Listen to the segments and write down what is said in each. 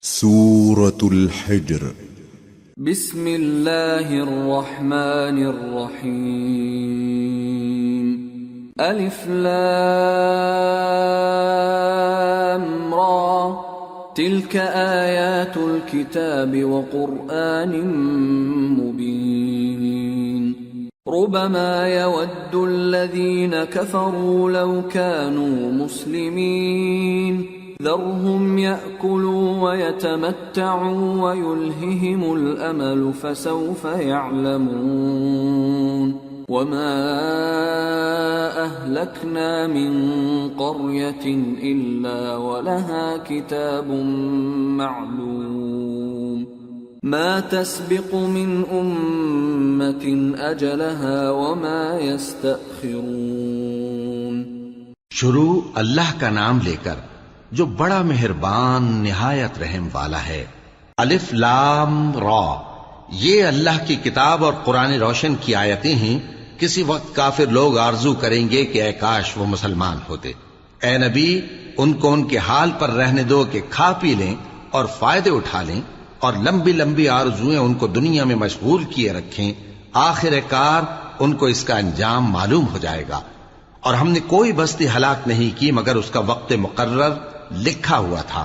سورة الحجر بسم اللہ الرحمن الرحیم الف لام را تلك آیات الكتاب وقرآن مبین ربما يود الذين كفروا لو كانوا مسلمين ذرهم يأكلوا ويتمتعوا ويلههم الأمل فسوف يعلمون وما أهلكنا من قرية إلا ولها كتاب معلوم ما تسبق من أمة أجلها وما يستأخرون. شروع اللہ کا نام لے کر جو بڑا مہربان نہایت رحم والا ہے. الف لام را، یہ اللہ کی کتاب اور قرآن روشن کی آیتیں ہیں. کسی وقت کافر لوگ آرزو کریں گے کہ اے کاش وہ مسلمان ہوتے. اے نبی، ان کو ان کے حال پر رہنے دو کہ کھا پی لیں اور فائدے اٹھا لیں، اور لمبی لمبی آرزویں ان کو دنیا میں مشغول کیے رکھیں. آخر کار ان کو اس کا انجام معلوم ہو جائے گا. اور ہم نے کوئی بستی ہلاک نہیں کی مگر اس کا وقت مقرر لکھا ہوا تھا.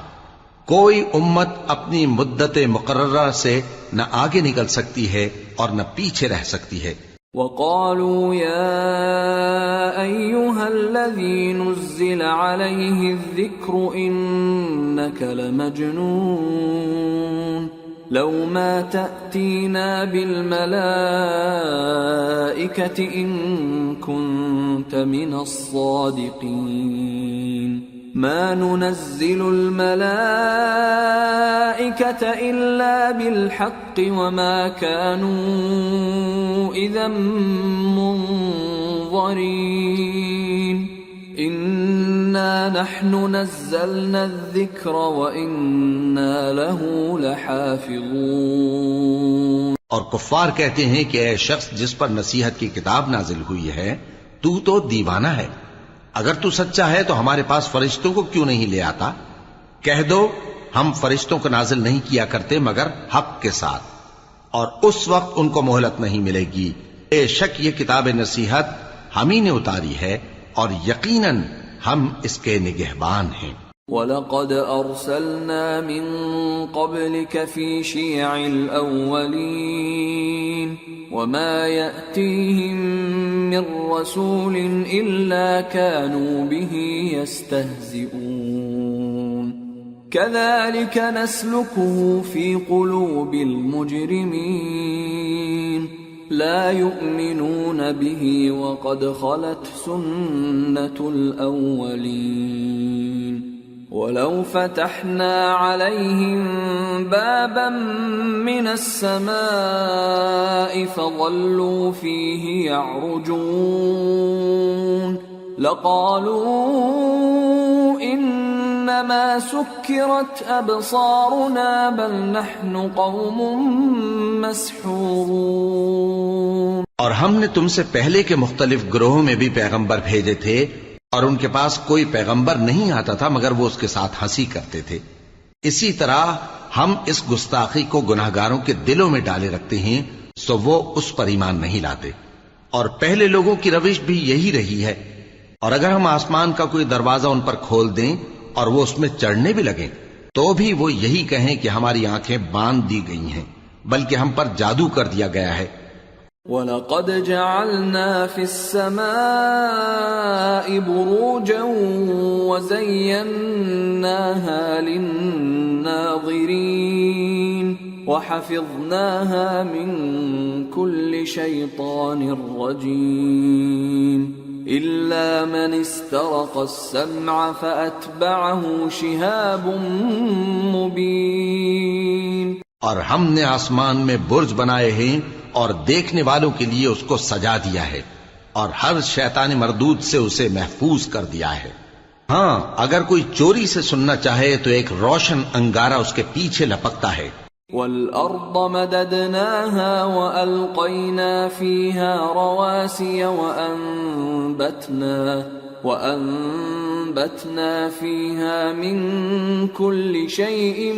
کوئی امت اپنی مدت مقررہ سے نہ آگے نکل سکتی ہے اور نہ پیچھے رہ سکتی ہے. وقالوا يا أيها الذي نزل عليه الذكر إنك لمجنون لو ما تأتينا بالملائكة إن كنت من الصادقين ما ننزل الملائكة إلا بالحق وما كانوا إذا منظرين إنا نحن نزلنا الذكر وإنا له لحافظون. اور کفار کہتے ہیں کہ اے شخص جس پر نصیحت کی کتاب نازل ہوئی ہے تو دیوانہ ہے. اگر تو سچا ہے تو ہمارے پاس فرشتوں کو کیوں نہیں لے آتا؟ کہہ دو ہم فرشتوں کو نازل نہیں کیا کرتے مگر حق کے ساتھ، اور اس وقت ان کو مہلت نہیں ملے گی. بے شک یہ کتاب نصیحت ہم ہی نے اتاری ہے اور یقیناً ہم اس کے نگہبان ہیں. وَلَقَدْ أَرْسَلْنَا مِن قَبْلِكَ فِي شِيَعِ الْأَوَّلِينَ وَمَا يَأْتِيهِم مِّن رَّسُولٍ إِلَّا كَانُوا بِهِ يَسْتَهْزِئُونَ كَذَلِكَ نَسْلُكُهُ فِي قُلُوبِ الْمُجْرِمِينَ لا يؤمنون به وقد خلت سنة الأولين ولو فتحنا عليهم بابا من السماء فظلوا فيه يعرجون لقالوا إنما سكرت أبصارنا بل نحن قوم مسحورون. اور ہم نے تم سے پہلے کے مختلف گروہوں میں بھی پیغمبر بھیجے تھے اور ان کے پاس کوئی پیغمبر نہیں آتا تھا مگر وہ اس کے ساتھ ہنسی کرتے تھے. اسی طرح ہم اس گستاخی کو گناہگاروں کے دلوں میں ڈالے رکھتے ہیں سو وہ اس پر ایمان نہیں لاتے. اور پہلے لوگوں کی روش بھی یہی رہی ہے. اور اگر ہم آسمان کا کوئی دروازہ ان پر کھول دیں اور وہ اس میں چڑھنے بھی لگیں تو بھی وہ یہی کہیں کہ ہماری آنکھیں باندھ دی گئی ہیں بلکہ ہم پر جادو کر دیا گیا ہے. وَلَقَدْ جَعَلْنَا فِي السَّمَاءِ بُرُوجًا وَزَيَّنَّاهَا لِلنَّاظِرِينَ وَحَفِظْنَاهَا مِن كُلِّ شَيْطَانٍ رَّجِيمٍ إِلَّا مَنِ اسْتَرَقَ السَّمْعَ فَأَتْبَعَهُ شِهَابٌ مُّبِينٌ. اور ہم نے آسمان میں برج بنائے ہیں اور دیکھنے والوں کے لیے اس کو سجا دیا ہے اور ہر شیطان مردود سے اسے محفوظ کر دیا ہے. ہاں اگر کوئی چوری سے سننا چاہے تو ایک روشن انگارہ اس کے پیچھے لپکتا ہے. وَالْأَرْضَ مَدَدْنَاهَا وَأَلْقَيْنَا فِيهَا رَوَاسِيَ وأنبتنا فيها من كل شيء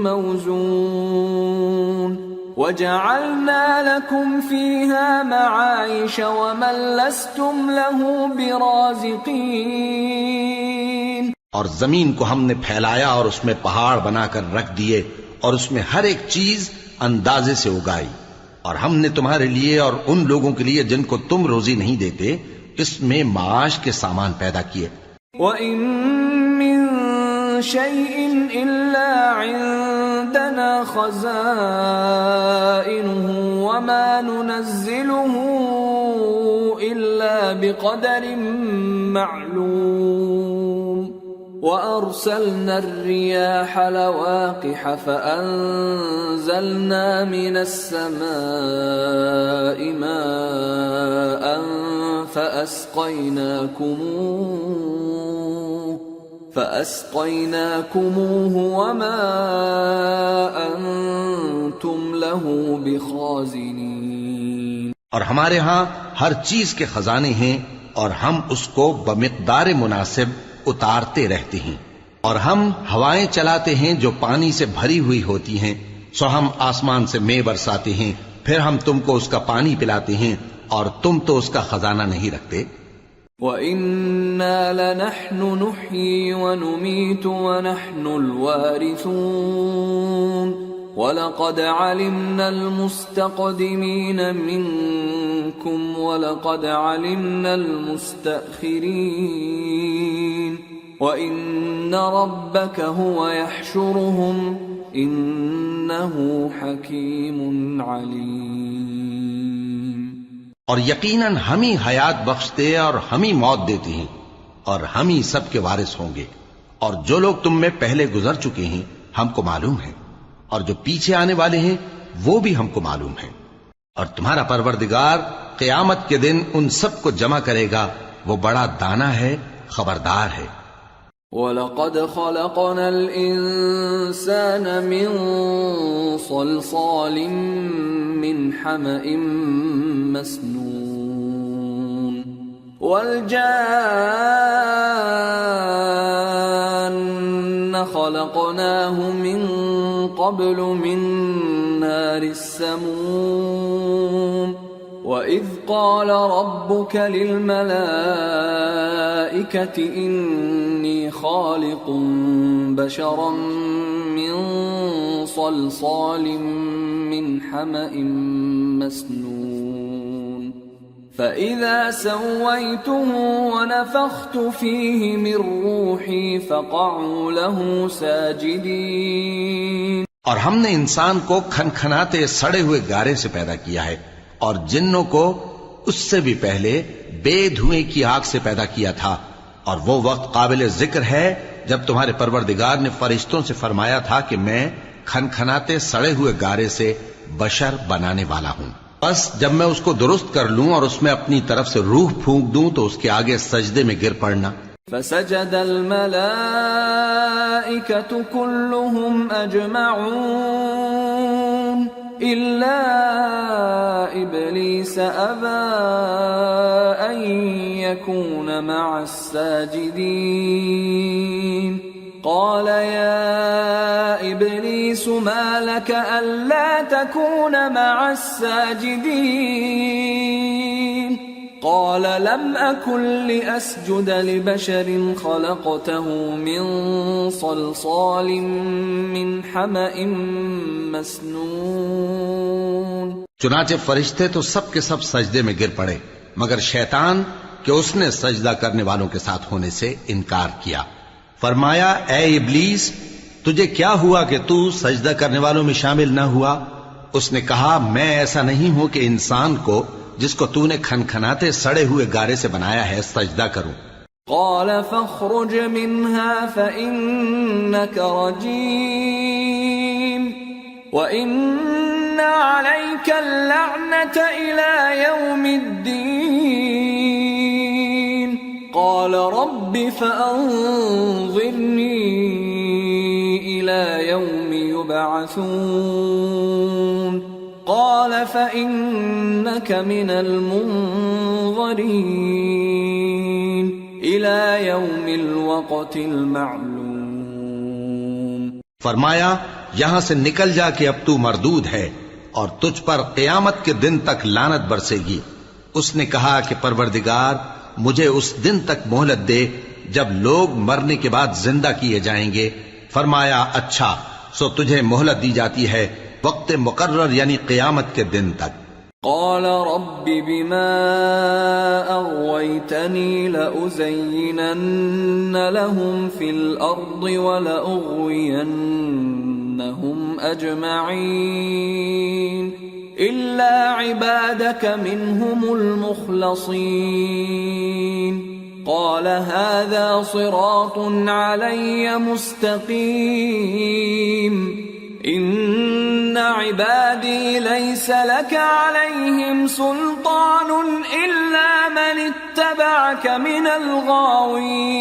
موزون وجعلنا لكم فيها معايش ومن لستم له برازقين. اور زمین کو ہم نے پھیلایا اور اس میں پہاڑ بنا کر رکھ دیے اور اس میں ہر ایک چیز اندازے سے اگائی، اور ہم نے تمہارے لیے اور ان لوگوں کے لیے جن کو تم روزی نہیں دیتے اس میں معاش کے سامان پیدا کیے. وَإِن مِّن شَيْءٍ إِلَّا عِندَنَا خَزَائِنُهُ وَمَا نُنَزِّلُهُ إِلَّا بِقَدَرٍ مَّعْلُومٍ. وَأَرْسَلْنَا الرِّيَاحَ لَوَاقِحَ فَأَنزَلْنَا مِنَ السَّمَاءِ مَاءً فَأَسْقَيْنَاكُمُوهُ وَمَا أَنْتُمْ لَهُ بِخَازِنِينَ. اور ہمارے ہاں ہر چیز کے خزانے ہیں اور ہم اس کو بمقدار مناسب اتارتے رہتے ہیں، اور ہم ہوائیں چلاتے ہیں جو پانی سے بھری ہوئی ہوتی ہیں، سو ہم آسمان سے مے برساتے ہیں، پھر ہم تم کو اس کا پانی پلاتے ہیں اور تم تو اس کا خزانہ نہیں رکھتے. وَإِنَّا لَنَحْنُ نُحْيِي وَنُمِيتُ وَنَحْنُ الْوَارِثُونَ وَلَقَدْ عَلِمْنَا الْمُسْتَقْدِمِينَ مِنكُمْ وَلَقَدْ عَلِمْنَا الْمُسْتَأْخِرِينَ وَإِنَّ رَبَّكَ هُوَ يَحْشُرُهُمْ إِنَّهُ حَكِيمٌ عَلِيمٌ. اور یقیناً ہم ہی حیات بخشتے اور ہم ہی موت دیتے ہیں اور ہم ہی سب کے وارث ہوں گے، اور جو لوگ تم میں پہلے گزر چکے ہیں ہم کو معلوم ہے، اور جو پیچھے آنے والے ہیں وہ بھی ہم کو معلوم ہے. اور تمہارا پروردگار قیامت کے دن ان سب کو جمع کرے گا، وہ بڑا دانا ہے، خبردار ہے. وَلَقَدْ خَلَقْنَا الْإِنسَانَ مِنْ صَلْصَالٍ مِّنْ حَمَإٍ مَّسْنُونٍ وَالْجَانَّ خَلَقْنَاهُ مِنْ قَبْلُ مِنْ نَارِ السَّمُومِ. وَإِذْ قَالَ رَبُّكَ لِلْمَلَائِكَةِ إِنِّي خَالِقٌ بَشَرًا مِّن صَلْصَالٍ مِّنْ حَمَإٍ مَّسْنُونٍ فَإِذَا سَوَّيْتُهُ وَنَفَخْتُ فِيهِ مِنْ رُوحِي فَقَعُوا لَهُ سَاجِدِينَ. اور ہم نے انسان کو کھنکھناتے سڑے ہوئے گارے سے پیدا کیا ہے، اور جنوں کو اس سے بھی پہلے بے دھوئیں کی آگ سے پیدا کیا تھا. اور وہ وقت قابل ذکر ہے جب تمہارے پروردگار نے فرشتوں سے فرمایا تھا کہ میں کھنکھناتے سڑے ہوئے گارے سے بشر بنانے والا ہوں، بس جب میں اس کو درست کر لوں اور اس میں اپنی طرف سے روح پھونک دوں تو اس کے آگے سجدے میں گر پڑنا. فسجد الملائكة كلهم أجمعون إلا إبليس أبى أن يكون مع الساجدين. قال يا إبليس ما لك ألا تكون مع الساجدين؟ قال لم أكن لأسجد لبشر خلقته من صلصال من حمأ مسنون. چنانچہ فرشتے تو سب کے سب سجدے میں گر پڑے مگر شیطان کہ اس نے سجدہ کرنے والوں کے ساتھ ہونے سے انکار کیا. فرمایا اے ابلیس تجھے کیا ہوا کہ تو سجدہ کرنے والوں میں شامل نہ ہوا؟ اس نے کہا میں ایسا نہیں ہوں کہ انسان کو جس کو تو نے کھنکھناتے سڑے ہوئے گارے سے بنایا ہے سجدہ کروں. قال فاخرج منها فإنك رجيم وإن عليك اللعنة إلى يوم الدين. قال رب فأنظرني إلى يوم يبعثون. قال فإنك من المنظرين إلى يوم الوقت المعلوم. فرمایا یہاں سے نکل جا کہ اب تو مردود ہے اور تجھ پر قیامت کے دن تک لعنت برسے گی. اس نے کہا کہ پروردگار مجھے اس دن تک مہلت دے جب لوگ مرنے کے بعد زندہ کیے جائیں گے. فرمایا اچھا، سو تجھے مہلت دی جاتی ہے وقت مقرر یعنی قیامت کے دن تک. قال رب بما أغويتني لأزينن لهم في الأرض ولأغوينهم أجمعين إلا عبادك منهم المخلصين. قال هذا صراط علي مستقيم. إن عبادي ليس لك عليهم سلطان إلا من اتبعك من الغاوين.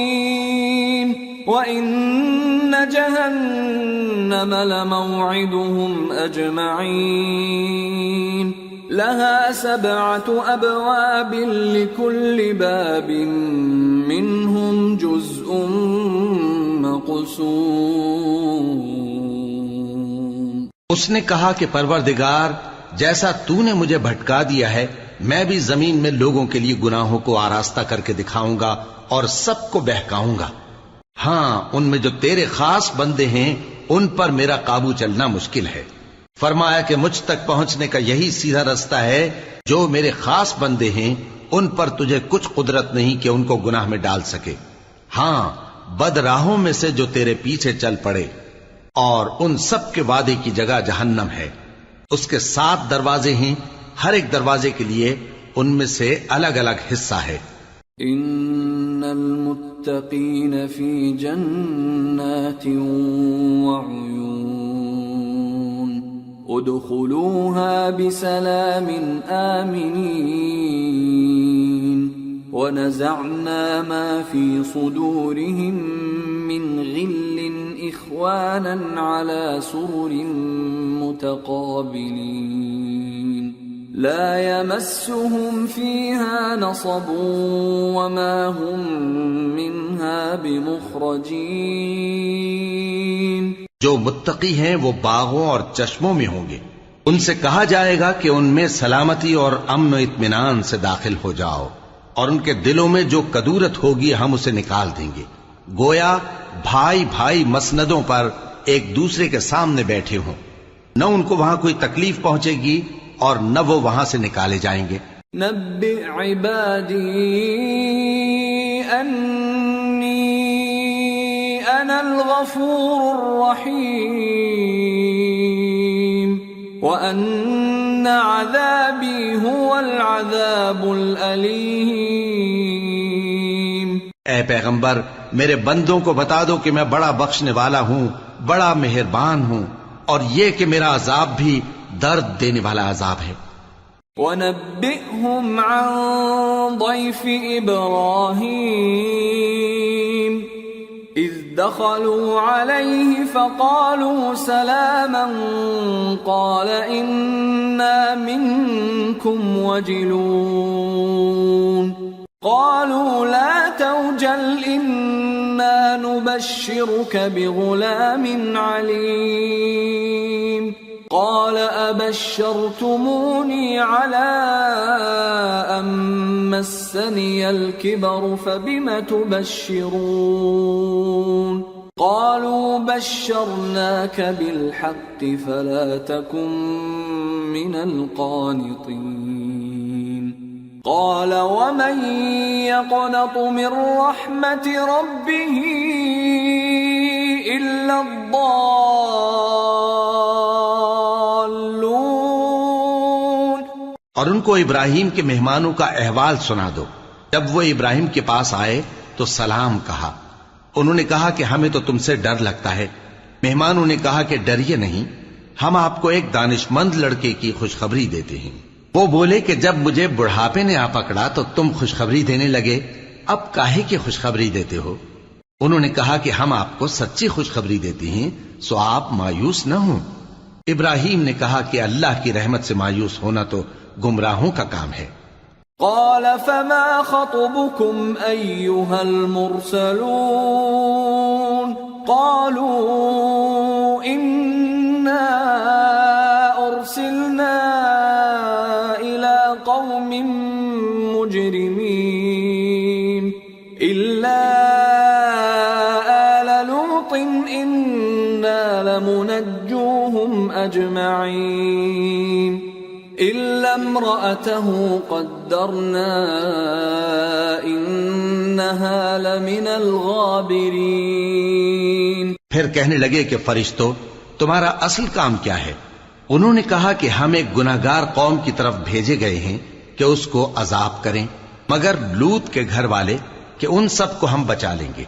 وإن جهنم لموعدهم أجمعين. لها 7 أبواب لكل باب منهم جزء مقسوم. اس نے کہا کہ پروردگار جیسا تو نے مجھے بھٹکا دیا ہے میں بھی زمین میں لوگوں کے لیے گناہوں کو آراستہ کر کے دکھاؤں گا اور سب کو بہکاؤں گا. ہاں ان میں جو تیرے خاص بندے ہیں ان پر میرا قابو چلنا مشکل ہے. فرمایا کہ مجھ تک پہنچنے کا یہی سیدھا رستہ ہے. جو میرے خاص بندے ہیں ان پر تجھے کچھ قدرت نہیں کہ ان کو گناہ میں ڈال سکے. ہاں بد راہوں میں سے جو تیرے پیچھے چل پڑے، اور ان سب کے وعدے کی جگہ جہنم ہے. اس کے 7 دروازے ہیں، ہر ایک دروازے کے لیے ان میں سے الگ الگ حصہ ہے. ان المتقین فی جنات وعیون ادخلوها بسلام آمنین ونزعنا ما في صدورهم من غل إخوانا على سرر متقابلين لا يمسهم فيها نصب وما هم منها بمخرجين. جو متقی ہیں وہ باغوں اور چشموں میں ہوں گے. ان سے کہا جائے گا کہ ان میں سلامتی اور امن و اطمینان سے داخل ہو جاؤ، اور ان کے دلوں میں جو کدورت ہوگی ہم اسے نکال دیں گے. گویا بھائی بھائی مسندوں پر ایک دوسرے کے سامنے بیٹھے ہوں. نہ ان کو وہاں کوئی تکلیف پہنچے گی اور نہ وہ وہاں سے نکالے جائیں گے. نبئ عبادی انی انا الغفور الرحیم وان عذابی هو العذاب الالیم. اے پیغمبر میرے بندوں کو بتا دو کہ میں بڑا بخشنے والا ہوں، بڑا مہربان ہوں، اور یہ کہ میرا عذاب بھی درد دینے والا عذاب ہے. وَنَبِّئْهُمْ عَنْ ضَيْفِ إِبْرَاهِيمَ إِذْ دَخَلُوا عَلَيْهِ فَقَالُوا سَلَامًا قَالَ إِنَّا مِنْكُمْ وَجِلُونَ قالوا لا توجل إنا نبشرك بغلام عليم قال أبشرتموني على أن مسني الكبر فبم تبشرون قالوا بشرناك بالحق فلا تكن من القانطين قال ومن يقنط من رحمة ربه إلا الضالون. اور ان کو ابراہیم کے مہمانوں کا احوال سنا دو. جب وہ ابراہیم کے پاس آئے تو سلام کہا. انہوں نے کہا کہ ہمیں تو تم سے ڈر لگتا ہے. مہمانوں نے کہا کہ ڈریے نہیں، ہم آپ کو ایک دانشمند لڑکے کی خوشخبری دیتے ہیں. وہ بولے کہ جب مجھے بڑھاپے نے آ پکڑا تو تم خوشخبری دینے لگے، اب کاہے کی خوشخبری دیتے ہو؟ انہوں نے کہا کہ ہم آپ کو سچی خوشخبری دیتے ہیں، سو آپ مایوس نہ ہوں. ابراہیم نے کہا کہ اللہ کی رحمت سے مایوس ہونا تو گمراہوں کا کام ہے. قال فما خطبكم أيها المرسلون قالوا إنا أرسلنا إلى قوم مجرمين إلا آل لوط إنا لمنجوهم أجمعين إلا امرأته قدرنا إنها لمن الغابرين. پھر کہنے لگے کہ فرشتوں تمہارا اصل کام کیا ہے؟ انہوں نے کہا کہ ہم ایک گناہگار قوم کی طرف بھیجے گئے ہیں کہ اس کو عذاب کریں، مگر لوط کے گھر والے کہ ان سب کو ہم بچا لیں گے،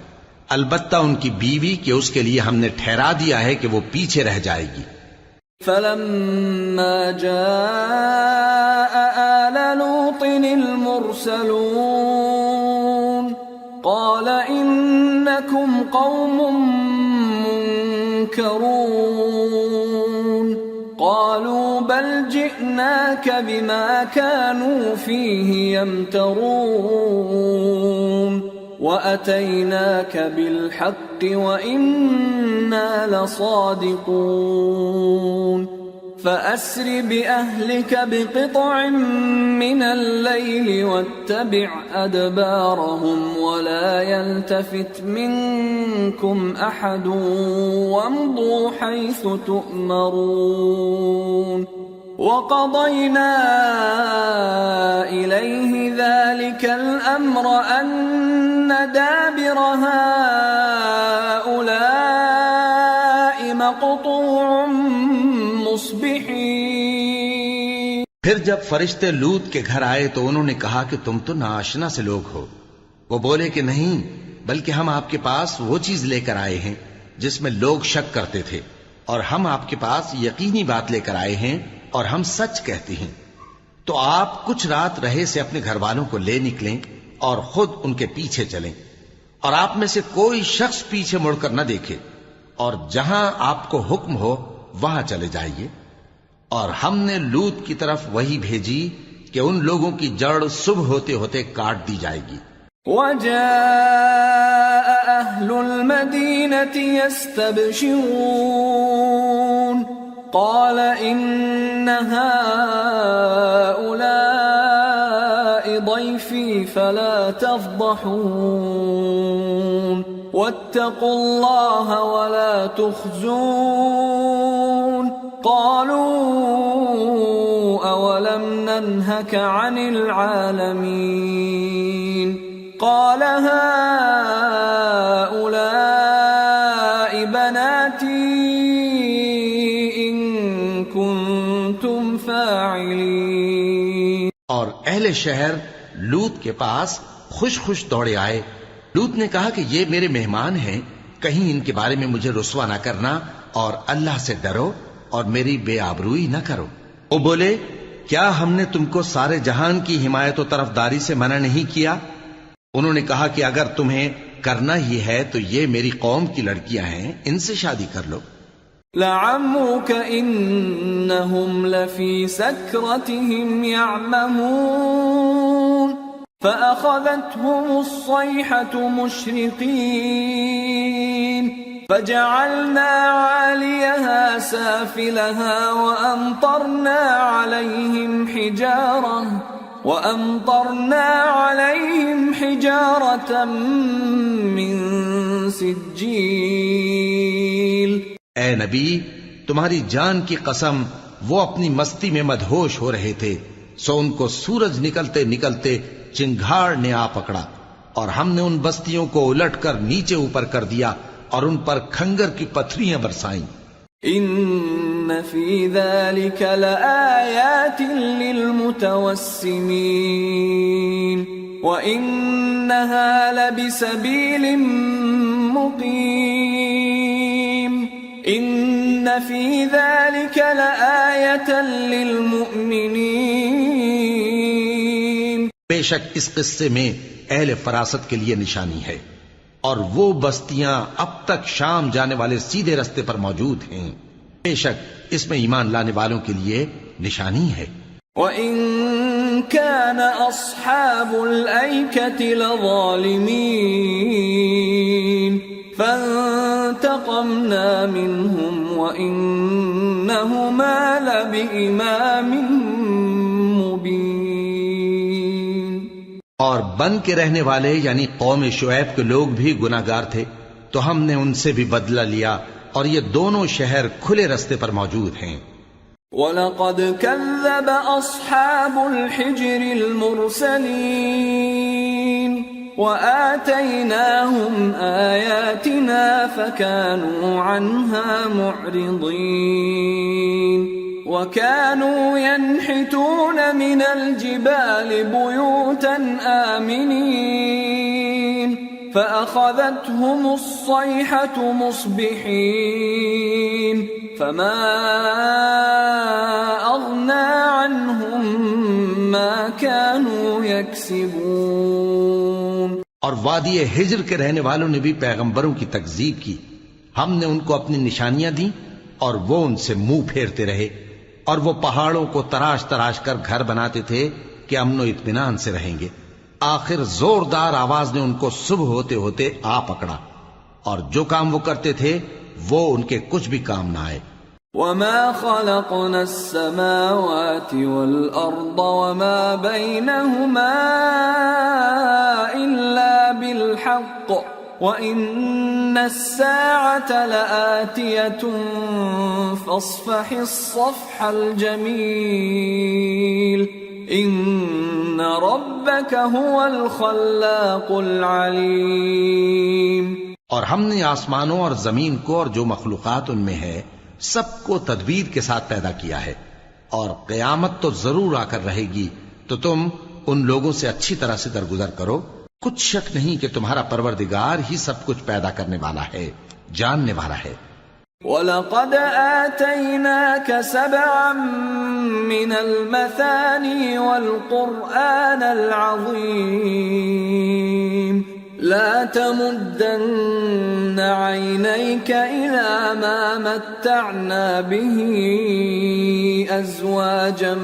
البتہ ان کی بیوی کہ اس کے لیے ہم نے ٹھہرا دیا ہے کہ وہ پیچھے رہ جائے گی. فلما جاء آل لوط المرسلون قال إنكم قوم منكرون قالوا بل جئناك بما كانوا فيه يمترون وأتيناك بالحق وإنا لصادقون فأسر بأهلك بقطع من الليل واتبع أدبارهم ولا يلتفت منكم أحد وامضوا حيث تؤمرون وقضينا إليه ذلك الأمر أن دابر هؤلاء مقطوع مصبحين. پھر جب فرشتے لوط کے گھر آئے تو انہوں نے کہا کہ تم تو ناآشنا سے لوگ ہو. وہ بولے کہ نہیں، بلکہ ہم آپ کے پاس وہ چیز لے کر آئے ہیں جس میں لوگ شک کرتے تھے، اور ہم آپ کے پاس یقینی بات لے کر آئے ہیں اور ہم سچ کہتے ہیں. تو آپ کچھ رات رہے سے اپنے گھر والوں کو لے نکلیں اور خود ان کے پیچھے چلیں، اور آپ میں سے کوئی شخص پیچھے مڑ کر نہ دیکھے، اور جہاں آپ کو حکم ہو وہاں چلے جائیے. اور ہم نے لوط کی طرف وہی بھیجی کہ ان لوگوں کی جڑ صبح ہوتے ہوتے کاٹ دی جائے گی. وجاء أهل المدينة يستبشرون قال إن هؤلاء ضيفي فلا تفضحون واتقوا الله ولا تخزون قالوا أولم ننهك عن العالمين قال هؤلاء بناتي إن كنتم فاعلين. اور اہل شہر لوط کے پاس خوش خوش دوڑے آئے. لوط نے کہا کہ یہ میرے مہمان ہیں، کہیں ان کے بارے میں مجھے رسوا نہ کرنا، اور اللہ سے ڈرو اور میری بے آبروئی نہ کرو. وہ بولے کیا ہم نے تم کو سارے جہان کی حمایت و طرفداری سے منع نہیں کیا؟ انہوں نے کہا کہ اگر تمہیں کرنا ہی ہے تو یہ میری قوم کی لڑکیاں ہیں، ان سے شادی کر لو. لعمرك إنهم لفي سكرتهم يعمهون فأخذتهم الصيحة مشرقين فجعلنا عاليها سافلها وأمطرنا عليهم حجارة من سجيل. اے نبی، تمہاری جان کی قسم، وہ اپنی مستی میں مدہوش ہو رہے تھے، سو ان کو سورج نکلتے نکلتے چنگھاڑ نے آ پکڑا، اور ہم نے ان بستیوں کو الٹ کر نیچے اوپر کر دیا اور ان پر کھنگر کی پتھریاں برسائیں. ان فی ذلک لآیات للمتوسمین وانہا لبسبیل مقیم ان فی ذلک لآیۃ للمؤمنین. بے شک اس قصے میں اہل فراست کے لیے نشانی ہے، اور وہ بستیاں اب تک شام جانے والے سیدھے رستے پر موجود ہیں. بے شک اس میں ایمان لانے والوں کے لیے نشانی ہے. وَإِن كان أصحاب الأيكة لظالمين فانتقمنا منهم وإنهما لبإمام مبين. اور بن کے رہنے والے یعنی قوم شعیب کے لوگ بھی گناہگار تھے تو ہم نے ان سے بھی بدلہ لیا اور یہ دونوں شہر کھلے رستے پر موجود ہیں. وَلَقَدْ كَذَّبَ أَصْحَابُ الْحِجْرِ الْمُرْسَلِينَ وَآتَيْنَاهُمْ آيَاتِنَا فَكَانُوا عَنْهَا مُعْرِضِينَ وَكَانُوا يَنْحِتُونَ مِنَ الْجِبَالِ بُيُوتًا آمِنِينَ فَأَخَذَتْهُمُ الصَّيْحَةُ مُصْبِحِينَ فَمَا أَغْنَى عَنْهُمْ مَا كَانُوا يَكْسِبُونَ. اور وادی ہجر کے رہنے والوں نے بھی پیغمبروں کی تکذیب کی. ہم نے ان کو اپنی نشانیاں دیں اور وہ ان سے منہ پھیرتے رہے اور وہ پہاڑوں کو تراش تراش کر گھر بناتے تھے کہ امن و اطمینان سے رہیں گے. آخر زوردار آواز نے ان کو صبح ہوتے ہوتے آ پکڑا اور جو کام وہ کرتے تھے وہ ان کے کچھ بھی کام نہ آئے. وَمَا خَلَقْنَا السَّمَاوَاتِ وَالْأَرْضَ وَمَا بَيْنَهُمَا إِلَّا بِالْحَقِّ وَإِنَّ السَّاعَةَ لَآتِيَةٌ فَاصْفَحِ الصَّفْحَ الْجَمِيلَ إِنَّ رَبَّكَ هُوَ الْخَلَّاقُ الْعَلِيمُ. اور ہم نے آسمانوں اور زمین کو اور جو مخلوقات ان میں ہے سب کو تدبیر کے ساتھ پیدا کیا ہے اور قیامت تو ضرور آ کر رہے گی تو تم ان لوگوں سے اچھی طرح سے درگزر کرو. کچھ شک نہیں کہ تمہارا پروردگار ہی سب کچھ پیدا کرنے والا ہے، جاننے والا ہے. وَلَقَدْ آتَيْنَاكَ سَبْعًا مِّنَ الْمَثَانِي وَالْقُرْآنَ الْعَظِيمَ لَا تَمُدَّنَّ عَيْنَيْكَ إِلَى مَا مَتَّعْنَا بِهِ أَزْوَاجًا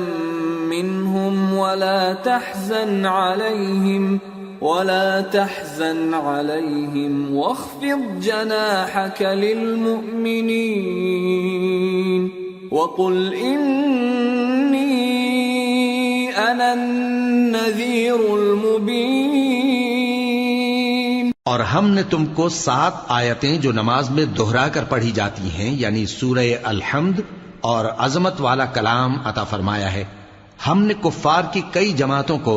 مِّنْهُمْ وَلَا تَحْزَنْ عَلَيْهِمْ وَاخْفِضْ جَنَاحَكَ لِلْمُؤْمِنِينَ وَقُلْ إِنِّي أَنَا النَّذِيرُ الْمُبِينُ. اور ہم نے تم کو 7 آیتیں جو نماز میں دہرا کر پڑھی جاتی ہیں یعنی سورہ الحمد اور عظمت والا کلام عطا فرمایا ہے. ہم نے کفار کی کئی جماعتوں کو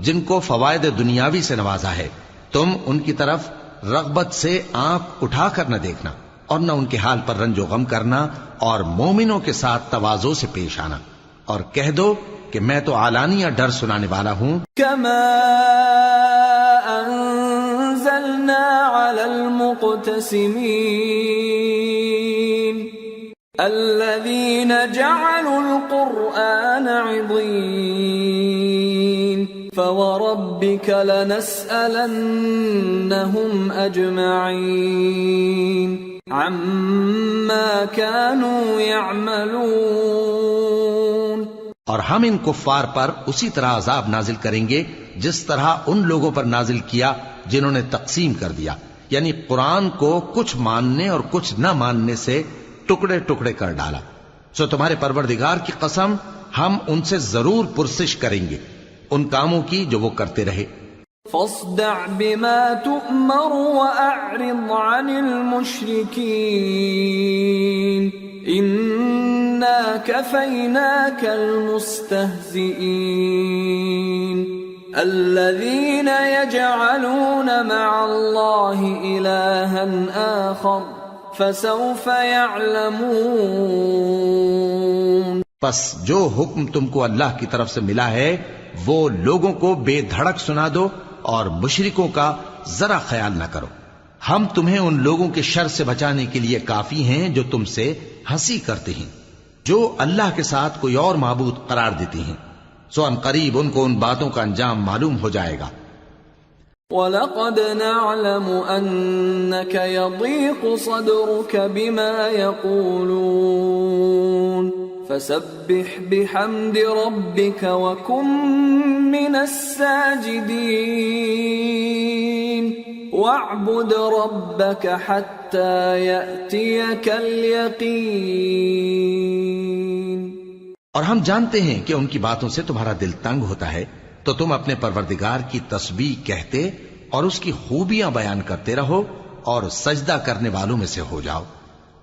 جن کو فوائد دنیاوی سے نوازا ہے تم ان کی طرف رغبت سے آنکھ اٹھا کر نہ دیکھنا اور نہ ان کے حال پر رنج و غم کرنا اور مومنوں کے ساتھ تواضع سے پیش آنا اور کہہ دو کہ میں تو اعلانیہ ڈر سنانے والا ہوں. كما أنزلنا على المقتسمين الذين جعلوا القرآن عضين فوربك لنسألنهم أجمعين عما كانوا يعملون. اور ہم ان کفار پر اسی طرح عذاب نازل کریں گے جس طرح ان لوگوں پر نازل کیا جنہوں نے تقسیم کر دیا یعنی قرآن کو کچھ ماننے اور کچھ نہ ماننے سے ٹکڑے ٹکڑے کر ڈالا. سو تمہارے پروردگار کی قسم ہم ان سے ضرور پرسش کریں گے ان کاموں کی جو وہ کرتے رہے. فاصدع بما تؤمر وأعرض عن المشركين إنا كفيناك المستهزئين الذين يجعلون مع الله إلها آخر فسوف يعلمون. پس جو حکم تم کو اللہ کی طرف سے ملا ہے وہ لوگوں کو بے دھڑک سنا دو اور مشرکوں کا ذرا خیال نہ کرو. ہم تمہیں ان لوگوں کے شر سے بچانے کے لیے کافی ہیں جو تم سے ہنسی کرتے ہیں جو اللہ کے ساتھ کوئی اور معبود قرار دیتی ہیں. سو ان قریب ان کو ان باتوں کا انجام معلوم ہو جائے گا. وَلَقَدْ نَعْلَمُ أَنَّكَ يَضِيقُ صَدْرُكَ بِمَا يَقُولُونَ فسبح بحمد ربك وكن من الساجدين واعبد ربك حتى يأتيك اليقين۔ اور ہم جانتے ہیں کہ ان کی باتوں سے تمہارا دل تنگ ہوتا ہے، تو تم اپنے پروردگار کی تسبیح کہتے اور اس کی خوبیاں بیان کرتے رہو اور سجدہ کرنے والوں میں سے ہو جاؤ،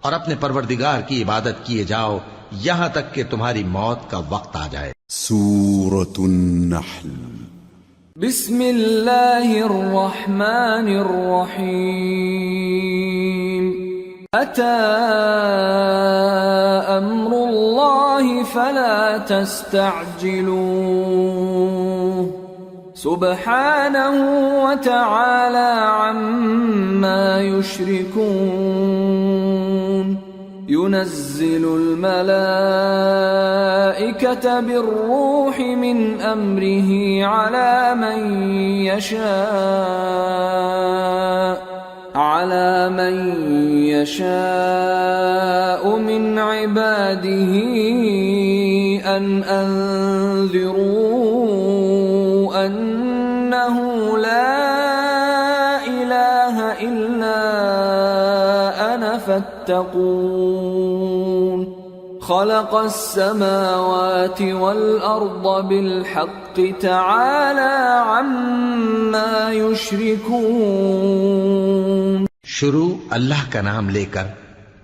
اور اپنے پروردگار کی عبادت کیے جاؤ یہاں تک کہ تمہاری موت کا وقت آ جائے۔ سورة النحل۔ بسم اللہ الرحمن الرحیم۔ أتى أمر الله فلا تستعجلوه سبحانه وتعالى عما يشركون ينزل الملائكة بالروح من أمره على من يشاء من عباده أن أنذروا أنه لا إله إلا أنا فاتقون خلق السماوات والأرض بالحق تعالى عما يشركون۔ شروع اللہ کا نام لے کر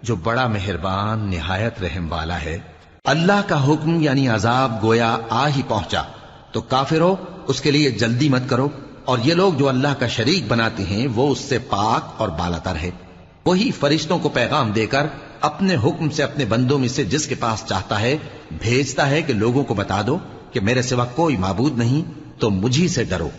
جو بڑا مہربان نہایت رحم والا ہے۔ اللہ کا حکم یعنی عذاب گویا آ ہی پہنچا، تو کافرو اس کے لیے جلدی مت کرو، اور یہ لوگ جو اللہ کا شریک بناتے ہیں وہ اس سے پاک اور بالاتر ہے۔ وہی فرشتوں کو پیغام دے کر اپنے حکم سے اپنے بندوں میں سے جس کے پاس چاہتا ہے بھیجتا ہے کہ لوگوں کو بتا دو کہ میرے سوا کوئی معبود نہیں، تو مجھی سے ڈرو۔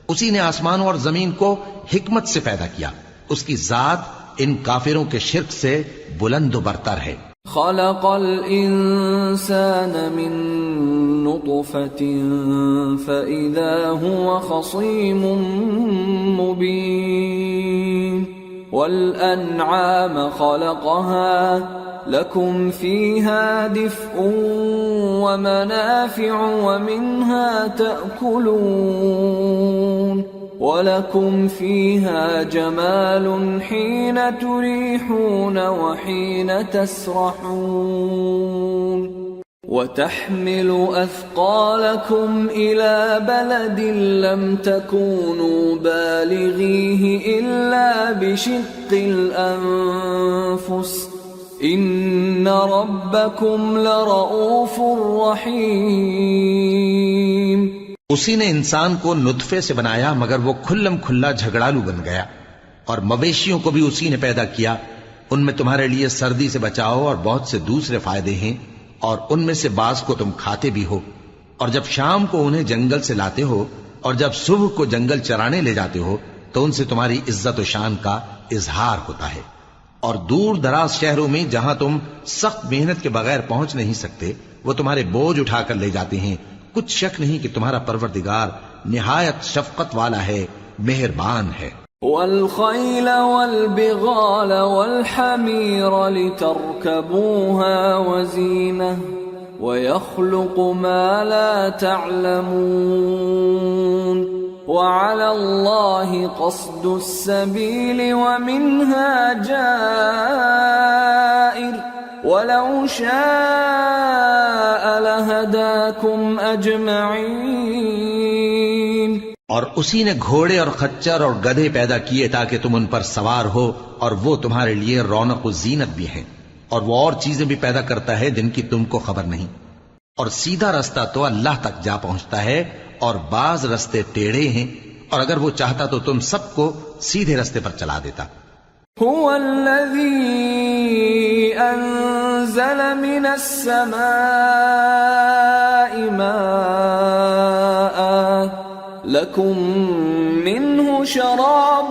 اسی نے آسمانوں اور زمین کو حکمت سے پیدا کیا، اس کی ذات ان کافروں کے شرک سے بلند و برتر ہے۔ خلق الانسان من نطفة فإذا هو خصيم مبين والأنعام خلقها لكم فيها دفء ومنافع ومنها تأكلون وَلَكُمْ فِيهَا جَمَالٌ حِينَ تُرِيحُونَ وَحِينَ تَسْرَحُونَ وَتَحْمِلُ أَثْقَالَكُمْ إِلَى بَلَدٍ لَمْ تَكُونُوا بَالِغِيهِ إِلَّا بِشِقِّ الْأَنفُسِ إِنَّ رَبَّكُمْ لَرَؤُوفٌ رَحِيمٌ۔ اسی نے انسان کو نطفے سے بنایا مگر وہ کھلم کھلا جھگڑالو بن گیا، اور مویشیوں کو بھی اسی نے پیدا کیا، ان میں تمہارے لیے سردی سے بچاؤ اور بہت سے دوسرے فائدے ہیں، اور ان میں سے بعض کو تم کھاتے بھی ہو، اور جب شام کو انہیں جنگل سے لاتے ہو اور جب صبح کو جنگل چرانے لے جاتے ہو تو ان سے تمہاری عزت و شان کا اظہار ہوتا ہے۔ اور دور دراز شہروں میں جہاں تم سخت محنت کے بغیر پہنچ نہیں سکتے وہ تمہارے بوجھ اٹھا کر لے جاتے ہیں، کچھ شک نہیں کہ تمہارا پروردگار نہایت شفقت والا ہے، مہربان ہے۔ والخيل والبغال والحمير لتركبوها وزينة ويخلق ما لا تعلمون وعلى الله قصد السبيل ومنها جائر وَلَوْ شَاءَ لَهَدَاكُمْ أَجْمَعِينَ۔ اور اسی نے گھوڑے اور خچر اور گدھے پیدا کیے تاکہ تم ان پر سوار ہو، اور وہ تمہارے لیے رونق و زینت بھی ہیں، اور وہ اور چیزیں بھی پیدا کرتا ہے جن کی تم کو خبر نہیں۔ اور سیدھا رستہ تو اللہ تک جا پہنچتا ہے، اور بعض رستے ٹیڑھے ہیں، اور اگر وہ چاہتا تو تم سب کو سیدھے رستے پر چلا دیتا۔ هو الذي أنزل من السماء ماء لكم منه شراب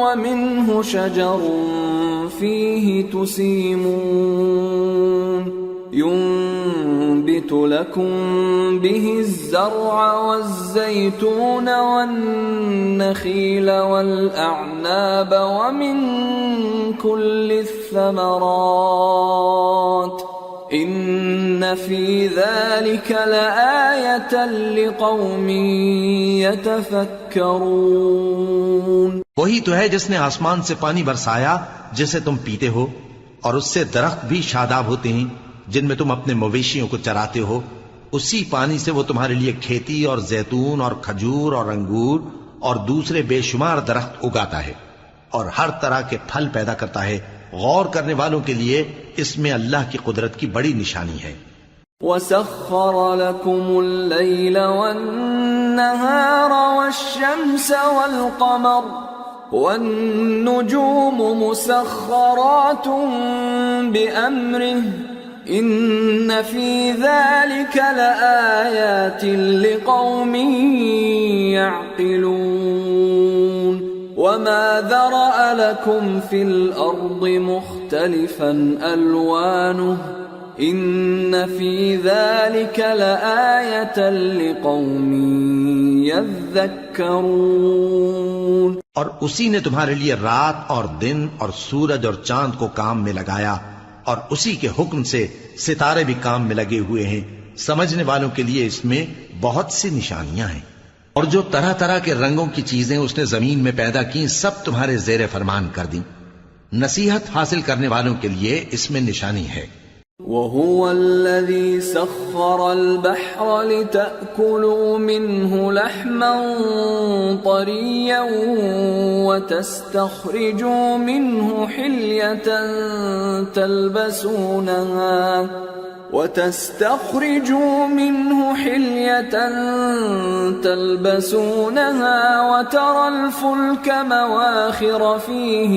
ومنه شجر فيه تسيمون ينبت لكم به الزرع والزيتون والنخيل والأعناب ومن كل الثمرات إن في ذلك لآية لقوم يتفكرون. وہی تو ہے جس نے آسمان سے پانی برسایا جسے تم پیتے ہو، اور اس سے درخت بھی شاداب ہوتے ہیں جن میں تم اپنے مویشیوں کو چراتے ہو. اسی پانی سے وہ تمہارے لیے کھیتی اور زیتون اور کھجور اور انگور اور دوسرے بے شمار درخت اگاتا ہے اور ہر طرح کے پھل پیدا کرتا ہے. غور کرنے والوں کے لیے اس میں اللہ کی قدرت کی بڑی نشانی ہے. وَسَخَّرَ لَكُمُ اللَّيْلَ وَالنَّهَارَ وَالشَّمْسَ وَالْقَمَرَ وَالنُّجُومُ مُسَخَّرَاتٌ بِأَمْرِهِ إِنَّ فِي ذَلِكَ لَآيَاتٍ لِقَوْمٍ يَعْقِلُونَ. وَمَا ذَرَأَ لَكُمْ فِي الْأَرْضِ مُخْتَلِفًا أَلْوَانُهُ إِنَّ فِي ذَلِكَ لَآيَةً لِقَوْمٍ يَذَّكَّرُونَ. اور اسی نے تمہارے لیے رات اور دن اور سورج اور چاند کو کام میں لگایا، اور اسی کے حکم سے ستارے بھی کام میں لگے ہوئے ہیں. سمجھنے والوں کے لیے اس میں بہت سی نشانیاں ہیں. اور جو طرح طرح کے رنگوں کی چیزیں اس نے زمین میں پیدا کی سب تمہارے زیر فرمان کر دیں. نصیحت حاصل کرنے والوں کے لیے اس میں نشانی ہے. وَهُوَ الَّذِي سَخَّرَ الْبَحْرَ لِتَأْكُلُوا مِنْهُ لَحْمًا طَرِيًّا وَتَسْتَخْرِجُوا مِنْهُ حِلْيَةً تلبسونها وترى الفلك مواخر فيه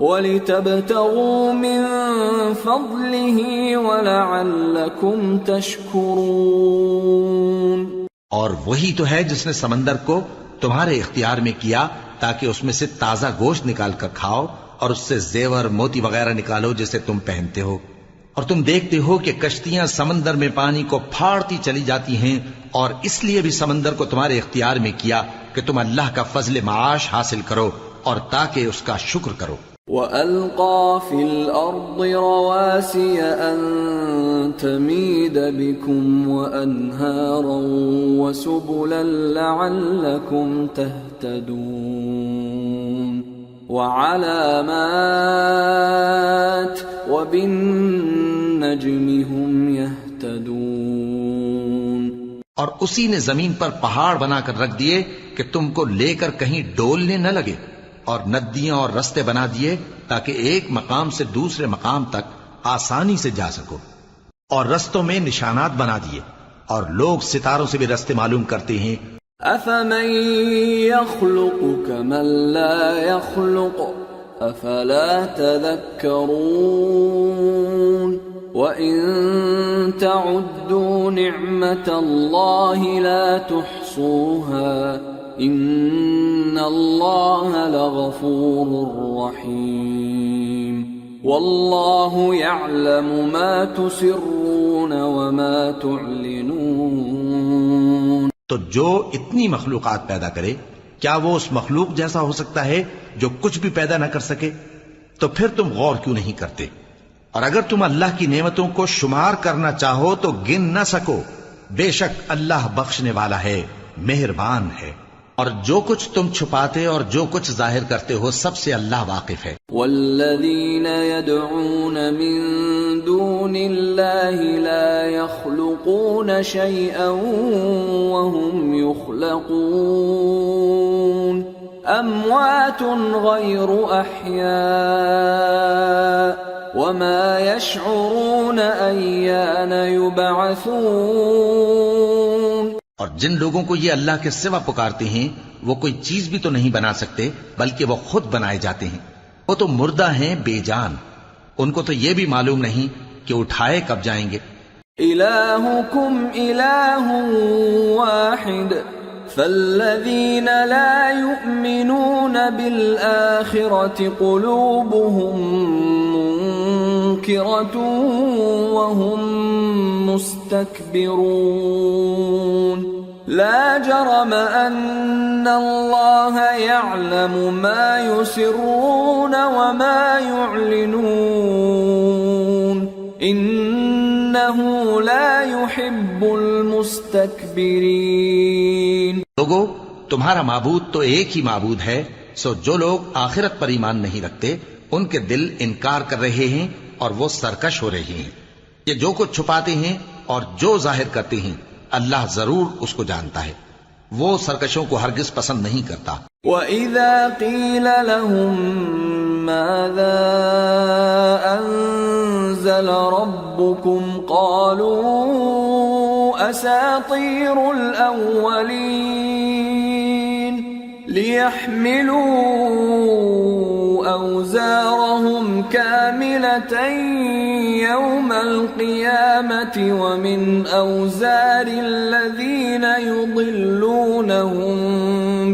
ولتبتغوا من فضله ولعلكم تشكرون. اور وہی تو ہے جس نے سمندر کو تمہارے اختیار میں کیا تاکہ اس میں سے تازہ گوشت نکال کر کھاؤ اور اس سے زیور موتی وغیرہ نکالو جسے تم پہنتے ہو. اور تم دیکھتے ہو کہ کشتیاں سمندر میں پانی کو پھاڑتی چلی جاتی ہیں، اور اس لیے بھی سمندر کو تمہارے اختیار میں کیا کہ تم اللہ کا فضل معاش حاصل کرو اور تاکہ اس کا شکر کرو. وَأَلْقَى فِي الْأَرْضِ رَوَاسِيَ أَن تَمِيدَ بِكُمْ وَأَنْهَارًا وَسُبُلًا لَعَلَّكُمْ تَهْتَدُونَ. وَعَلَامَاتٍ وَبِالنَّجْمِ هُمْ يَهْتَدُونَ. اور اسی نے زمین پر پہاڑ بنا کر رکھ دیے کہ تم کو لے کر کہیں ڈولنے نہ لگے، اور ندیاں اور رستے بنا دیے تاکہ ایک مقام سے دوسرے مقام تک آسانی سے جا سکو، اور رستوں میں نشانات بنا دیے، اور لوگ ستاروں سے بھی رستے معلوم کرتے ہیں. أَفَمَن يَخْلُقُ كَمَن لَّا يَخْلُقُ أَفَلَا تَذَكَّرُونَ. وَإِن تَعُدُّوا نِعْمَةَ اللَّهِ لَا تُحْصُوهَا إِنَّ اللَّهَ لَغَفُورٌ رَّحِيمٌ. وَاللَّهُ يَعْلَمُ مَا تُسِرُّونَ وَمَا تُعْلِنُونَ. تو جو اتنی مخلوقات پیدا کرے کیا وہ اس مخلوق جیسا ہو سکتا ہے جو کچھ بھی پیدا نہ کر سکے؟ تو پھر تم غور کیوں نہیں کرتے؟ اور اگر تم اللہ کی نعمتوں کو شمار کرنا چاہو تو گن نہ سکو. بے شک اللہ بخشنے والا ہے، مہربان ہے. اور جو کچھ تم چھپاتے اور جو کچھ ظاہر کرتے ہو سب سے اللہ واقف ہے. والذین يدعون من دون اللہ لا يخلقون شيئا وهم يخلقون اموات غیر احیاء وما يشعرون ایان یبعثون. اور جن لوگوں کو یہ اللہ کے سوا پکارتے ہیں وہ کوئی چیز بھی تو نہیں بنا سکتے بلکہ وہ خود بنائے جاتے ہیں. وہ تو مردہ ہیں بے جان، ان کو تو یہ بھی معلوم نہیں کہ اٹھائے کب جائیں گے. الہکم الہ واحد فالذین لا یؤمنون بالآخرة قلوبهم منکرة وهم مستكبرون. لا جرم ان اللہ یعلم ما یسرون وما یعلنون. إنه لا يحب المستكبرين. لوگو، تمہارا معبود تو ایک ہی معبود ہے، سو جو لوگ آخرت پر ایمان نہیں رکھتے ان کے دل انکار کر رہے ہیں اور وہ سرکش ہو رہے ہیں. یہ جو کچھ چھپاتے ہیں اور جو ظاہر کرتے ہیں اللہ ضرور اس کو جانتا ہے. وہ سرکشوں کو ہرگز پسند نہیں کرتا. وَإِذَا قِيلَ لَهُم مَّاذَا أَنزَلَ رَبُّكُمْ قَالُوا أَسَاطِيرُ الْأَوَّلِينَ لِيَحْمِلُوا أَوْزَارَهُمْ كَامِلَةً يَوْمَ الْقِيَامَةِ وَمِنْ أَوْزَارِ الَّذِينَ يُضِلُّونَهُم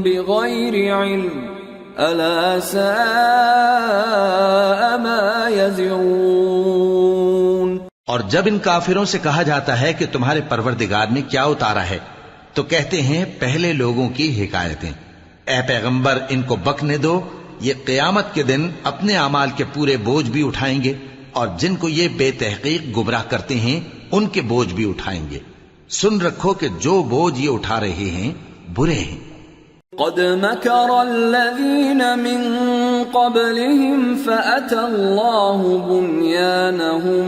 بِغَيْرِ عِلْمٍ أَلَا سَاءَ مَا يَزِرُونَ. اور جب ان کافروں سے کہا جاتا ہے کہ تمہارے پروردگار نے کیا اتارا ہے تو کہتے ہیں پہلے لوگوں کی حکایتیں. اے پیغمبر، ان کو بکنے دو، یہ قیامت کے دن اپنے اعمال کے پورے بوجھ بھی اٹھائیں گے اور جن کو یہ بے تحقیق گمراہ کرتے ہیں ان کے بوجھ بھی اٹھائیں گے. سن رکھو کہ جو بوجھ یہ اٹھا رہے ہیں برے ہیں. قد مكر الذين من قبلهم فأتى الله بنيانهم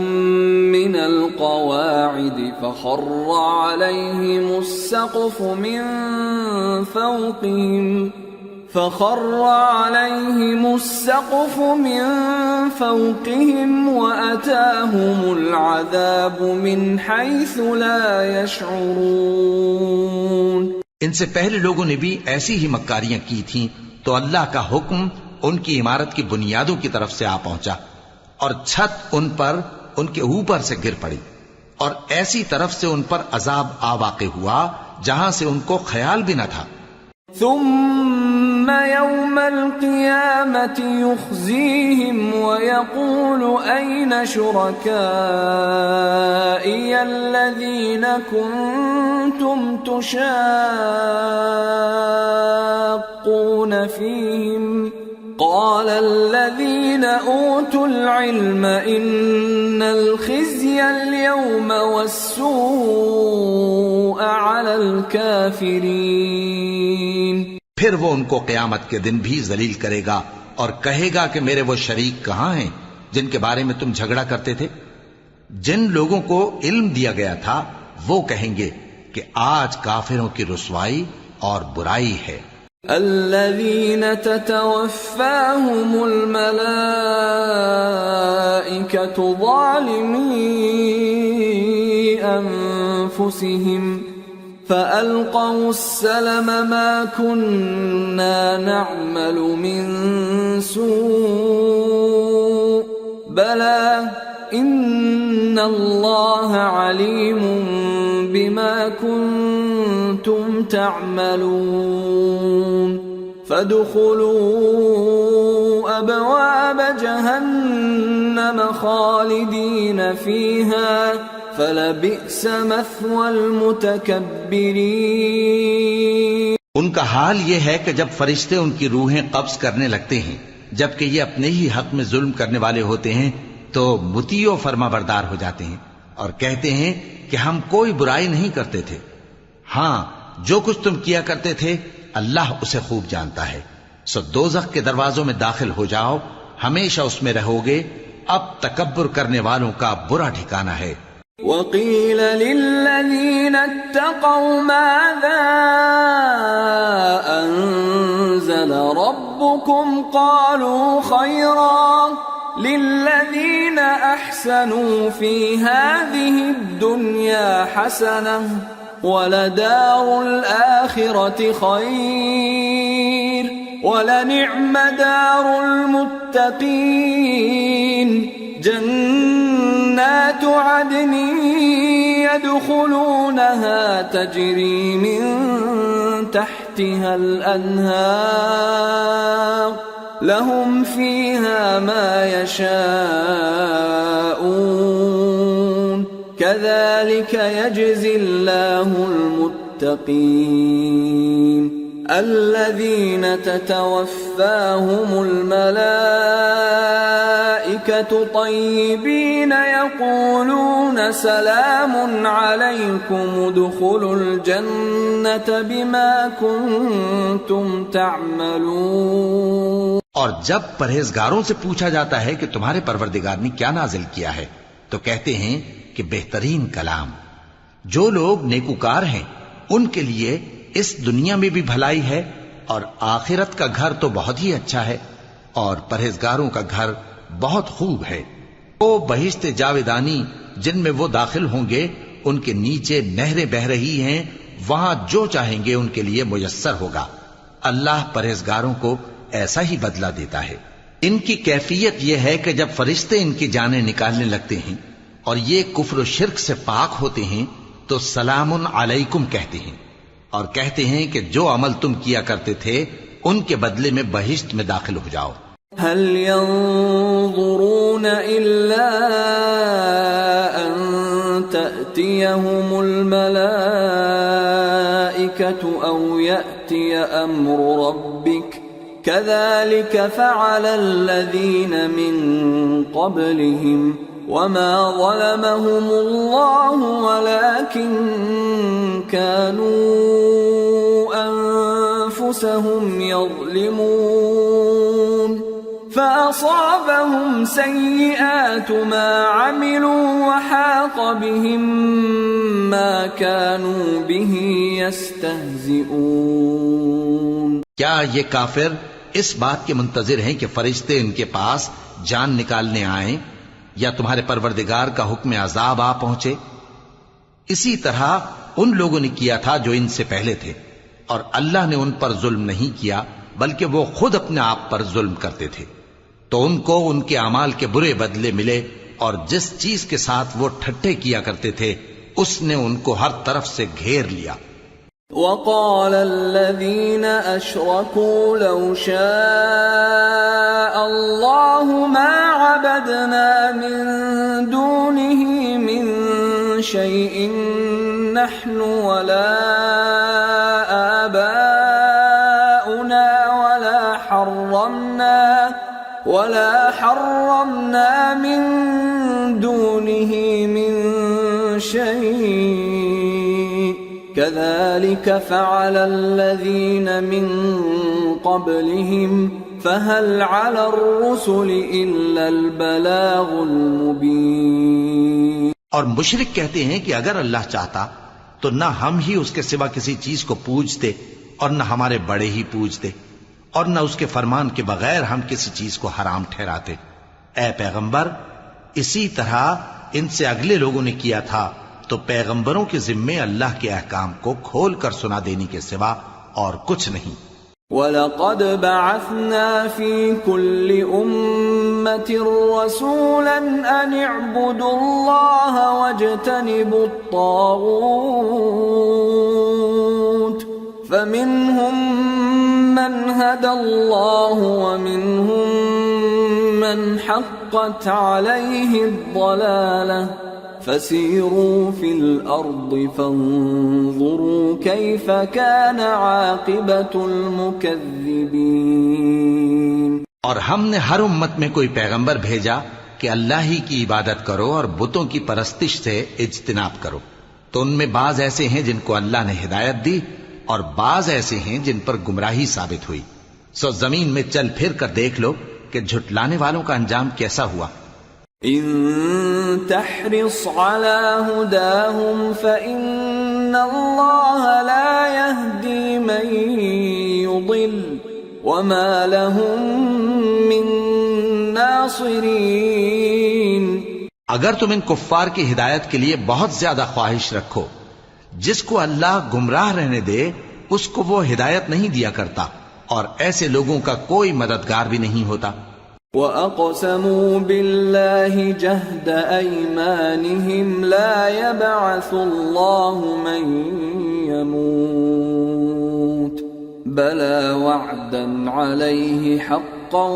من القواعد فخر عليهم السقف من فوقهم وأتاهم العذاب من حيث لا يشعرون. ان سے پہلے لوگوں نے بھی ایسی ہی مکاریاں کی تھیں تو اللہ کا حکم ان کی عمارت کی بنیادوں کی طرف سے آ پہنچا اور چھت ان پر ان کے اوپر سے گر پڑی اور ایسی طرف سے ان پر عذاب آ واقع ہوا جہاں سے ان کو خیال بھی نہ تھا. ثم يوم القيامة يخزيهم ويقول أين شركائي الذين كنتم تشاقون فيهم قال الذين أوتوا العلم إن الخزي اليوم والسوء على الكافرين. پھر وہ ان کو قیامت کے دن بھی ذلیل کرے گا اور کہے گا کہ میرے وہ شریک کہاں ہیں جن کے بارے میں تم جھگڑا کرتے تھے. جن لوگوں کو علم دیا گیا تھا وہ کہیں گے کہ آج کافروں کی رسوائی اور برائی ہے. الذين تتوفاهم الملائكة ظالمي أنفسهم فألقوا السلم ما كنا نعمل من سوء بلى إن الله عليم بما كنتم تعملون. فادخلوا أبواب جهنم خالدين فيها فلبئس مثوى المتكبرين. ان کا حال یہ ہے کہ جب فرشتے ان کی روحیں قبض کرنے لگتے ہیں جبکہ یہ اپنے ہی حق میں ظلم کرنے والے ہوتے ہیں تو مطیع و فرما بردار ہو جاتے ہیں اور کہتے ہیں کہ ہم کوئی برائی نہیں کرتے تھے. ہاں، جو کچھ تم کیا کرتے تھے اللہ اسے خوب جانتا ہے. سو دوزخ کے دروازوں میں داخل ہو جاؤ، ہمیشہ اس میں رہو گے. اب تکبر کرنے والوں کا برا ٹھکانہ ہے. وَقِيلَ لِلَّذِينَ اتَّقَوْا مَاذَا أَنزَلَ رَبُّكُمْ قَالُوا خَيْرًا لِلَّذِينَ أَحْسَنُوا فِي هَذِهِ الدُّنْيَا حَسَنَةٌ وَلَدَارُ الْآخِرَةِ خَيْرٌ وَلَنِعْمَ دَارُ الْمُتَّقِينَ. جنات عدن يدخلونها تجري من تحتها الأنهار لهم فيها ما يشاءون كذلك يجزي الله المتقين. الذين تتوفاهم الملائكة الْمَلَائِكَةُ طَيِّبِينَ يَقُولُونَ سَلَامٌ عَلَيْكُمُ ادْخُلُوا الْجَنَّةَ بِمَا كُنتُمْ تَعْمَلُونَ۔ اور جب پرہیزگاروں سے پوچھا جاتا ہے کہ تمہارے پروردگار نے کیا نازل کیا ہے تو کہتے ہیں کہ بہترین کلام۔ جو لوگ نیکوکار ہیں ان کے لیے اس دنیا میں بھی بھلائی ہے اور آخرت کا گھر تو بہت ہی اچھا ہے، اور پرہیزگاروں کا گھر بہت خوب ہے۔ وہ بہشت جاویدانی جن میں وہ داخل ہوں گے، ان کے نیچے نہریں بہہ رہی ہیں، وہاں جو چاہیں گے ان کے لیے میسر ہوگا۔ اللہ پرہیزگاروں کو ایسا ہی بدلہ دیتا ہے۔ ان کی کیفیت یہ ہے کہ جب فرشتے ان کی جانیں نکالنے لگتے ہیں اور یہ کفر و شرک سے پاک ہوتے ہیں تو سلام علیکم کہتے ہیں، اور کہتے ہیں کہ جو عمل تم کیا کرتے تھے ان کے بدلے میں بہشت میں داخل ہو جاؤ۔ هل ينظرون إلا أن تأتيهم الملائكة أو يأتي أمر ربك كذلك فعل الذين من قبلهم وما ظلمهم الله ولكن كانوا أنفسهم يظلمون فأصابهم سيئات ما عملوا وحاق بهم ما كانوا به يستهزئون۔ کیا یہ کافر اس بات کے منتظر ہیں کہ فرشتے ان کے پاس جان نکالنے آئیں یا تمہارے پروردگار کا حکم عذاب آ پہنچے؟ اسی طرح ان لوگوں نے کیا تھا جو ان سے پہلے تھے، اور اللہ نے ان پر ظلم نہیں کیا بلکہ وہ خود اپنے آپ پر ظلم کرتے تھے، تو ان کو ان کے اعمال کے برے بدلے ملے، اور جس چیز کے ساتھ وہ ٹھٹھے کیا کرتے تھے اس نے ان کو ہر طرف سے گھیر لیا۔ وقال الذين أشركوا لو شاء الله ما عبدنا من دونه من شيء نحن ولا آباؤنا ولا حرمنا من دونه من شيء كذلك فعل الذين من قبلهم فهل على الرسل إلا البلاغ المبين۔ اور مشرک کہتے ہیں کہ اگر اللہ چاہتا تو نہ ہم ہی اس کے سوا کسی چیز کو پوجتے اور نہ ہمارے بڑے ہی پوجتے، اور نہ اس کے فرمان کے بغیر ہم کسی چیز کو حرام ٹھہراتے۔ اے پیغمبر، اسی طرح ان سے اگلے لوگوں نے کیا تھا، تو پیغمبروں کے ذمے اللہ کے احکام کو کھول کر سنا دینے کے سوا اور کچھ نہیں۔ وَلَقَدْ بَعَثْنَا فِي كُلِّ أُمَّةٍ رَسُولًا أَنِ اعْبُدُوا اللَّهَ وَاجْتَنِبُوا الطَّاغُوتَ فَمِنْهُمْ مَنْ هَدَى اللَّهُ وَمِنْهُمْ مَنْ حَقَّتْ عَلَيْهِ الضَّلَالَةُ فَسِيرُوا فِي الْأَرْضِ فَانظُرُوا كَيْفَ كَانَ عَاقِبَةُ الْمُكَذِّبِينَ۔ اور ہم نے ہر امت میں کوئی پیغمبر بھیجا کہ اللہ ہی کی عبادت کرو اور بتوں کی پرستش سے اجتناب کرو، تو ان میں بعض ایسے ہیں جن کو اللہ نے ہدایت دی اور بعض ایسے ہیں جن پر گمراہی ثابت ہوئی۔ سو زمین میں چل پھر کر دیکھ لو کہ جھٹلانے والوں کا انجام کیسا ہوا۔ ان تحرص على هداهم فإن الله لا يهدي من يضل وما لهم من ناصرين۔ اگر تم ان کفار کی ہدایت کے لیے بہت زیادہ خواہش رکھو، جس کو اللہ گمراہ رہنے دے اس کو وہ ہدایت نہیں دیا کرتا، اور ایسے لوگوں کا کوئی مددگار بھی نہیں ہوتا۔ وَأَقْسَمُوا بِاللَّهِ جَهْدَ أَيْمَانِهِمْ لَا يَبْعَثُ اللَّهُ مَن يَمُوتُ بَلَى وَعْدًا عَلَيْهِ حَقًّا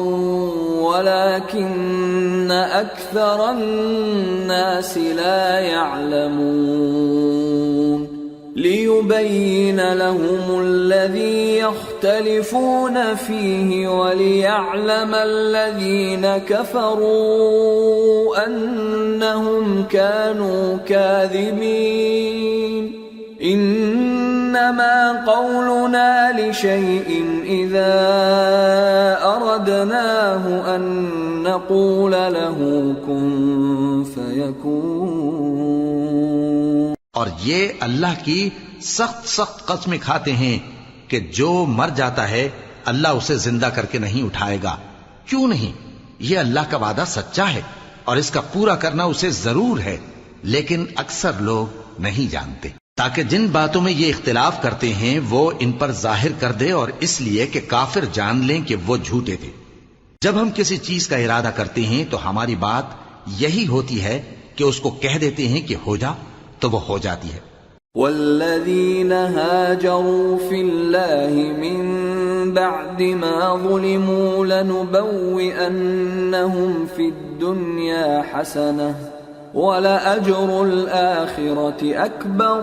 وَلَكِنَّ أَكْثَرَ النَّاسِ لَا يَعْلَمُونَ۔ لِيُبَيِّنَ لَهُمُ الَّذِي يَخْتَلِفُونَ فِيهِ وَلِيَعْلَمَ الَّذِينَ كَفَرُوا أَنَّهُمْ كَانُوا كَاذِبِينَ إِنَّمَا قَوْلُنَا لِشَيْءٍ إِذَا أَرَدْنَاهُ أَن نَّقُولَ لَهُ كُن فَيَكُونُ۔ اور یہ اللہ کی سخت سخت قسمیں کھاتے ہیں کہ جو مر جاتا ہے اللہ اسے زندہ کر کے نہیں اٹھائے گا۔ کیوں نہیں؟ یہ اللہ کا وعدہ سچا ہے اور اس کا پورا کرنا اسے ضرور ہے، لیکن اکثر لوگ نہیں جانتے۔ تاکہ جن باتوں میں یہ اختلاف کرتے ہیں وہ ان پر ظاہر کر دے، اور اس لیے کہ کافر جان لیں کہ وہ جھوٹے تھے۔ جب ہم کسی چیز کا ارادہ کرتے ہیں تو ہماری بات یہی ہوتی ہے کہ اس کو کہہ دیتے ہیں کہ ہو جا، تو وہ ہو جاتی ہے۔ والذین هاجروا فی اللہ من بعد ما ظلموا لنبوئنہم فی الدنیا حسنہ ولأجر الآخرة اکبر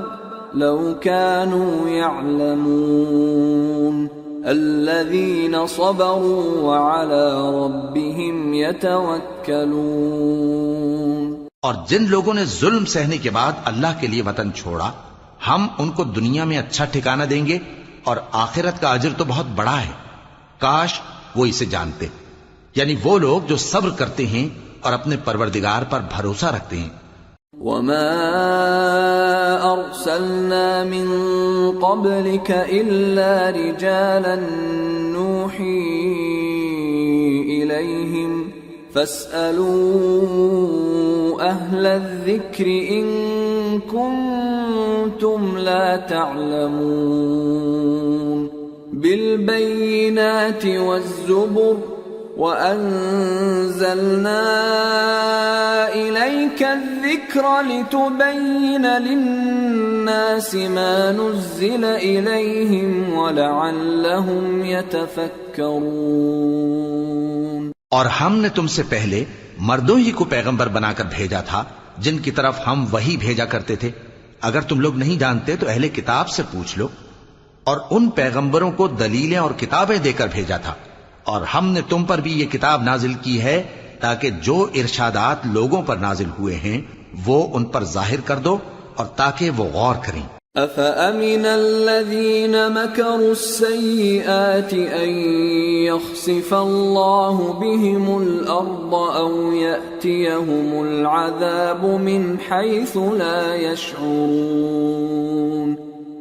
لو كانوا يعلمون الذین صبروا وعلى ربهم يتوکلون۔ اور جن لوگوں نے ظلم سہنے کے بعد اللہ کے لیے وطن چھوڑا، ہم ان کو دنیا میں اچھا ٹھکانہ دیں گے اور آخرت کا اجر تو بہت بڑا ہے، کاش وہ اسے جانتے۔ یعنی وہ لوگ جو صبر کرتے ہیں اور اپنے پروردگار پر بھروسہ رکھتے ہیں۔ وما ارسلنا من قبلك الا رجالا نوحي اليهم فاسألوا اهل الذکر ان کنتم لا تعلمون بالبینات والزبر وَأَنزَلْنَا إِلَيْكَ الذِّكْرَ لِتُبَيِّنَ لِلنَّاسِ مَا نُزِّلَ إِلَيْهِمْ وَلَعَلَّهُمْ يَتَفَكَّرُونَ۔ اور ہم نے تم سے پہلے مردوں ہی کو پیغمبر بنا کر بھیجا تھا جن کی طرف ہم وحی بھیجا کرتے تھے۔ اگر تم لوگ نہیں جانتے تو اہل کتاب سے پوچھ لو، اور ان پیغمبروں کو دلیلیں اور کتابیں دے کر بھیجا تھا۔ اور ہم نے تم پر بھی یہ کتاب نازل کی ہے تاکہ جو ارشادات لوگوں پر نازل ہوئے ہیں وہ ان پر ظاہر کر دو، اور تاکہ وہ غور کریں۔ أَفَأَمِنَ الَّذِينَ مَكَرُوا السَّيِّئَاتِ أَن يَخْسِفَ اللَّهُ بِهِمُ الْأَرْضَ أَوْ يَأْتِيَهُمُ الْعَذَابُ مِنْ حَيْثُ لَا يَشْعُرُونَ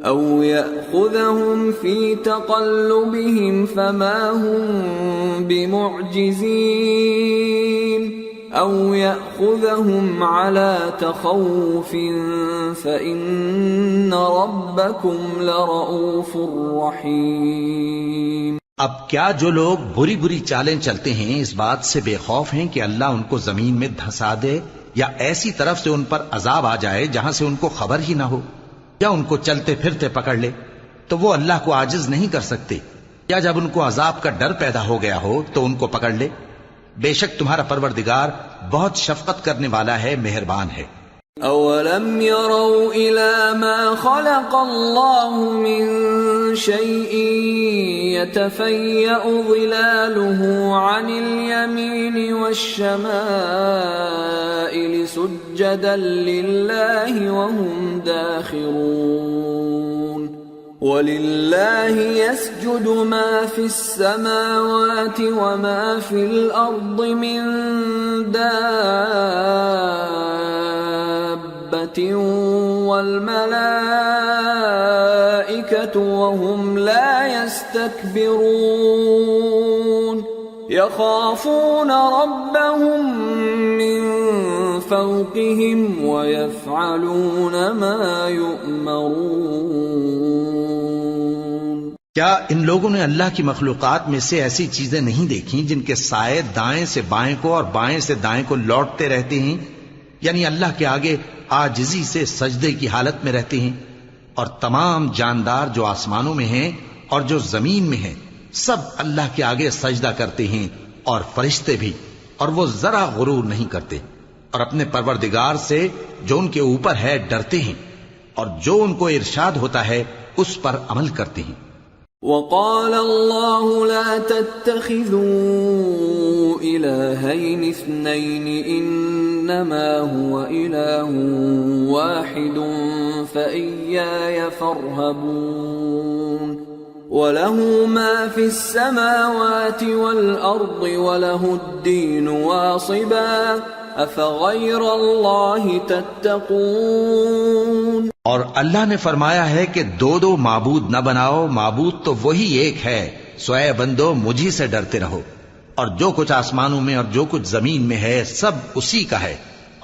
أَوْ يَأْخُذَهُمْ فِي تَقَلُّبِهِمْ فَمَا هُمْ بِمُعْجِزِينَ أَوْ يَأْخُذَهُمْ عَلَى تَخَوُّفٍ فَإِنَّ رَبَّكُمْ لَرَءُوفٌ رَحِيمٌ۔ اب کیا جو لوگ بری بری چالیں چلتے ہیں اس بات سے بے خوف ہیں کہ اللہ ان کو زمین میں دھسا دے، یا ایسی طرف سے ان پر عذاب آ جائے جہاں سے ان کو خبر ہی نہ ہو، یا ان کو چلتے پھرتے پکڑ لے، تو وہ اللہ کو عاجز نہیں کر سکتے، یا جب ان کو عذاب کا ڈر پیدا ہو گیا ہو تو ان کو پکڑ لے۔ بے شک تمہارا پروردگار بہت شفقت کرنے والا ہے، مہربان ہے۔ اولم يروا الى ما خلق الله من شيء يتفيأ ظلاله عن اليمين والشمائل سجدا لله وهم داخرون وَلِلَّهِ يَسْجُدُ مَا فِي السَّمَاوَاتِ وَمَا فِي الْأَرْضِ مِن دَابَّةٍ وَالْمَلَائِكَةُ وَهُمْ لَا يَسْتَكْبِرُونَ يَخَافُونَ رَبَّهُم مِّن فَوْقِهِمْ وَيَفْعَلُونَ مَا يُؤْمَرُونَ۔ کیا ان لوگوں نے اللہ کی مخلوقات میں سے ایسی چیزیں نہیں دیکھی جن کے سائے دائیں سے بائیں کو اور بائیں سے دائیں کو لوٹتے رہتے ہیں، یعنی اللہ کے آگے عاجزی سے سجدے کی حالت میں رہتے ہیں؟ اور تمام جاندار جو آسمانوں میں ہیں اور جو زمین میں ہیں سب اللہ کے آگے سجدہ کرتے ہیں، اور فرشتے بھی، اور وہ ذرا غرور نہیں کرتے، اور اپنے پروردگار سے جو ان کے اوپر ہے ڈرتے ہیں۔ اور جو ان کو ارشاد ہوتا ہے اس پر عمل کرتے ہیں. وقال الله لا تتخذوا إلهين اثنين إنما هو إله واحد فإياي فارهبون وله ما في السماوات والأرض وله الدين واصبا أفغير الله تتقون. اور اللہ نے فرمایا ہے کہ دو دو معبود نہ بناؤ، معبود تو وہی ایک ہے، سو اے بندو مجھی سے ڈرتے رہو. اور جو کچھ آسمانوں میں اور جو کچھ زمین میں ہے سب اسی کا ہے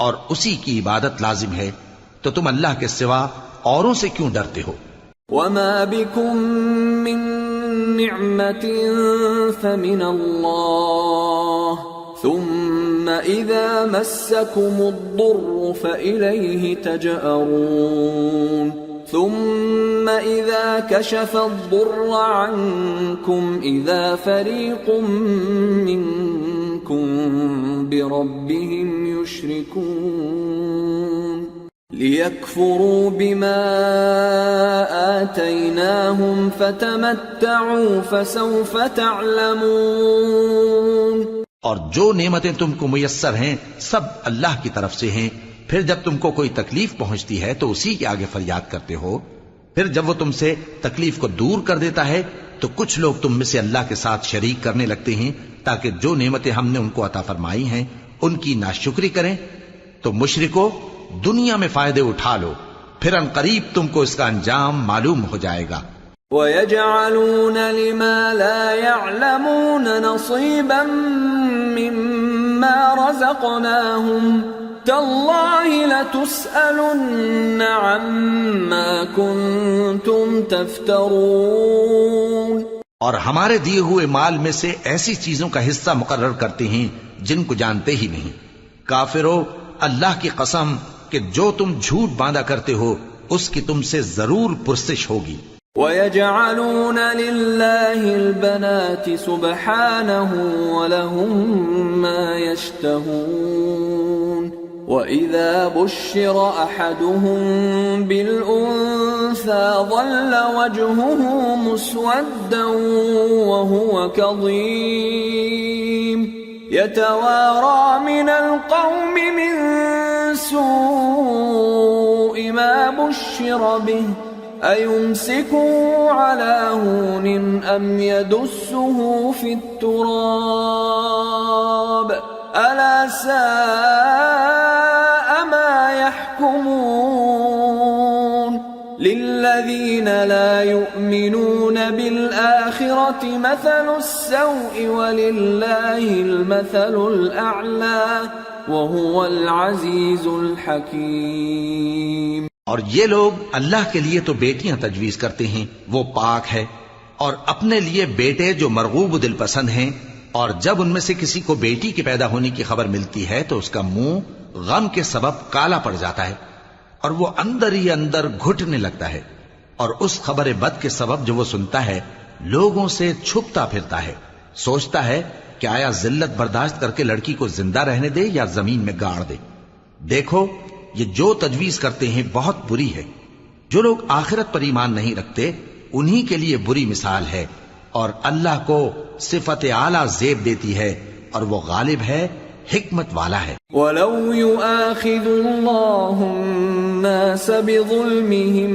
اور اسی کی عبادت لازم ہے، تو تم اللہ کے سوا اوروں سے کیوں ڈرتے ہو؟ وما بكم من نعمة فمن الله ثم إذا مسكم الضر فإليه تجأرون ثم إذا كشف الضر عنكم إذا فريق منكم بربهم يشركون ليكفروا بما آتيناهم فتمتعوا فسوف تعلمون. اور جو نعمتیں تم کو میسر ہیں سب اللہ کی طرف سے ہیں. پھر جب تم کو کوئی تکلیف پہنچتی ہے تو اسی کے آگے فریاد کرتے ہو. پھر جب وہ تم سے تکلیف کو دور کر دیتا ہے تو کچھ لوگ تم میں سے اللہ کے ساتھ شریک کرنے لگتے ہیں تاکہ جو نعمتیں ہم نے ان کو عطا فرمائی ہیں ان کی ناشکری کریں. تو مشرکو دنیا میں فائدے اٹھا لو، پھر ان قریب تم کو اس کا انجام معلوم ہو جائے گا. وَيَجْعَلُونَ لِمَا لَا يَعْلَمُونَ نَصِيبًا مِّمَّا رَزَقْنَاهُمْ تَاللَّهِ لَتُسْأَلُنَّ عَمَّا كُنتُمْ تَفْتَرُونَ. اور ہمارے دیے ہوئے مال میں سے ایسی چیزوں کا حصہ مقرر کرتے ہیں جن کو جانتے ہی نہیں. کافرو اللہ کی قسم کہ جو تم جھوٹ باندھا کرتے ہو اس کی تم سے ضرور پرسش ہوگی. وَيَجْعَلُونَ لِلَّهِ الْبَنَاتِ سُبْحَانَهُ وَلَهُم مَّا يَشْتَهُونَ وَإِذَا بُشِّرَ أَحَدُهُم بِالْأُنثَىٰ ظَلَّ وَجْهُهُ مُسْوَدًّا وَهُوَ كَظِيمٌ يَتَوَارَىٰ مِنَ الْقَوْمِ مِن سُوءِ مَا بُشِّرَ بِهِ أَيُمْسِكُهُ عَلَىٰ هُونٍ أَمْ يَدُسُّهُ فِي التُّرَابِ أَلَا سَاءَ مَا يَحْكُمُونَ. لِلَّذِينَ لَا يُؤْمِنُونَ بِالْآخِرَةِ مَثَلُ السَّوْءِ وَلِلَّهِ الْمَثَلُ الْأَعْلَىٰ وَهُوَ الْعَزِيزُ الْحَكِيمُ. اور یہ لوگ اللہ کے لیے تو بیٹیاں تجویز کرتے ہیں، وہ پاک ہے، اور اپنے لیے بیٹے جو مرغوب دل پسند ہیں، اور جب ان میں سے کسی کو بیٹی کے پیدا ہونے کی خبر ملتی ہے تو اس کا منہ غم کے سبب کالا پڑ جاتا ہے اور وہ اندر ہی اندر گھٹنے لگتا ہے، اور اس خبر بد کے سبب جو وہ سنتا ہے لوگوں سے چھپتا پھرتا ہے، سوچتا ہے کہ آیا ذلت برداشت کر کے لڑکی کو زندہ رہنے دے یا زمین میں گاڑ دے. دیکھو یہ جو تجویز کرتے ہیں بہت بری ہے. جو لوگ آخرت پر ایمان نہیں رکھتے انہی کے لیے بری مثال ہے، اور اللہ کو صفت اعلیٰ زیب دیتی ہے اور وہ غالب ہے، حکمت والا ہے. وَلَوْ يُؤَاخِذُ اللَّهُ النَّاسَ بِظُلْمِهِمْ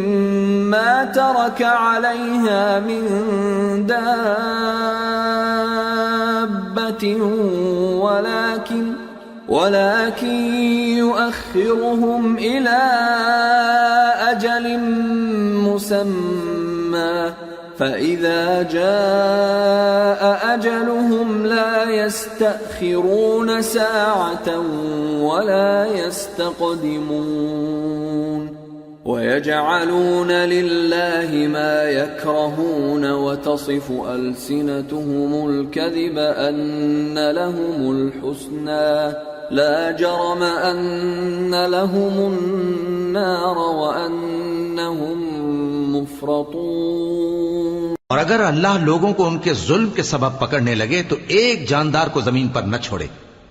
مَا تَرَكَ عَلَيْهَا مِن دَابَّةٍ ولكن يؤخرهم إلى أجل مسمى فإذا جاء أجلهم لا يستأخرون ساعة ولا يستقدمون. ويجعلون لله ما يكرهون وتصف ألسنتهم الكذب أن لهم الحسنى لا جرم أن لهم النار وأنهم مفرطون. اور اگر اللہ لوگوں کو ان کے ظلم کے سبب پکڑنے لگے تو ایک جاندار کو زمین پر نہ چھوڑے،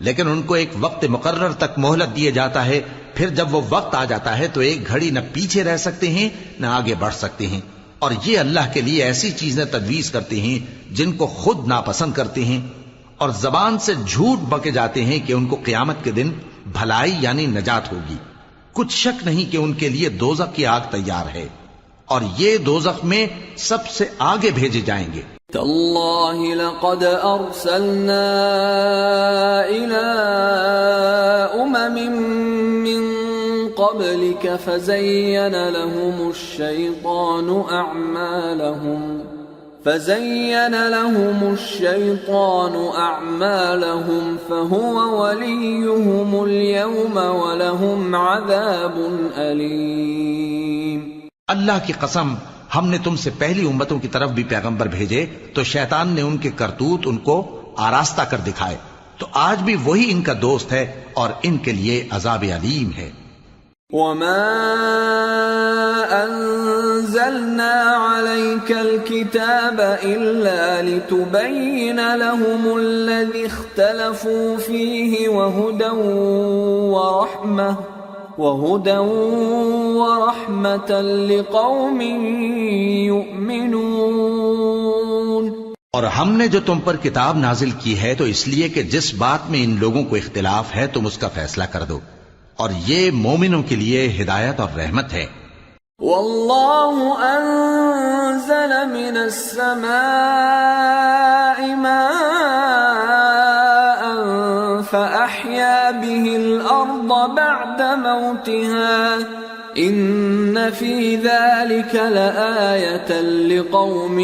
لیکن ان کو ایک وقت مقرر تک مہلت دیے جاتا ہے پھر جب وہ وقت آ جاتا ہے تو ایک گھڑی نہ پیچھے رہ سکتے ہیں نہ آگے بڑھ سکتے ہیں، اور یہ اللہ کے لیے ایسی چیزیں تجویز کرتے ہیں جن کو خود ناپسند کرتے ہیں، اور زبان سے جھوٹ بکے جاتے ہیں کہ ان کو قیامت کے دن بھلائی یعنی نجات ہوگی۔ کچھ شک نہیں کہ ان کے لیے دوزخ کی آگ تیار ہے، اور یہ دوزخ میں سب سے آگے بھیجے جائیں گے۔ تاللہ لقد ارسلنا الى من قبلك فزين لهم الشيطان أعمالهم فهو وليهم اليوم ولهم عذاب أليم۔ اللہ کی قسم، ہم نے تم سے پہلی امتوں کی طرف بھی پیغمبر بھیجے تو شیطان نے ان کے کرتوت ان کو آراستہ کر دکھائے، تو آج بھی وہی ان کا دوست ہے اور ان کے لیے عذاب علیم ہے۔ وما أنزلنا عليك الكتاب إلا لتبين لهم الذي اختلفوا فيه وهدى ورحمة لقوم يؤمنون۔ اور ہم نے جو تم پر کتاب نازل کی ہے تو اس لیے کہ جس بات میں ان لوگوں کو اختلاف ہے تم اس کا فیصلہ کر دو، اور یہ مومنوں کے لیے ہدایت اور رحمت ہے۔ واللہ انزل من السماء ماء فأحيا به الأرض بعد موتها ان في ذلك لآية لقوم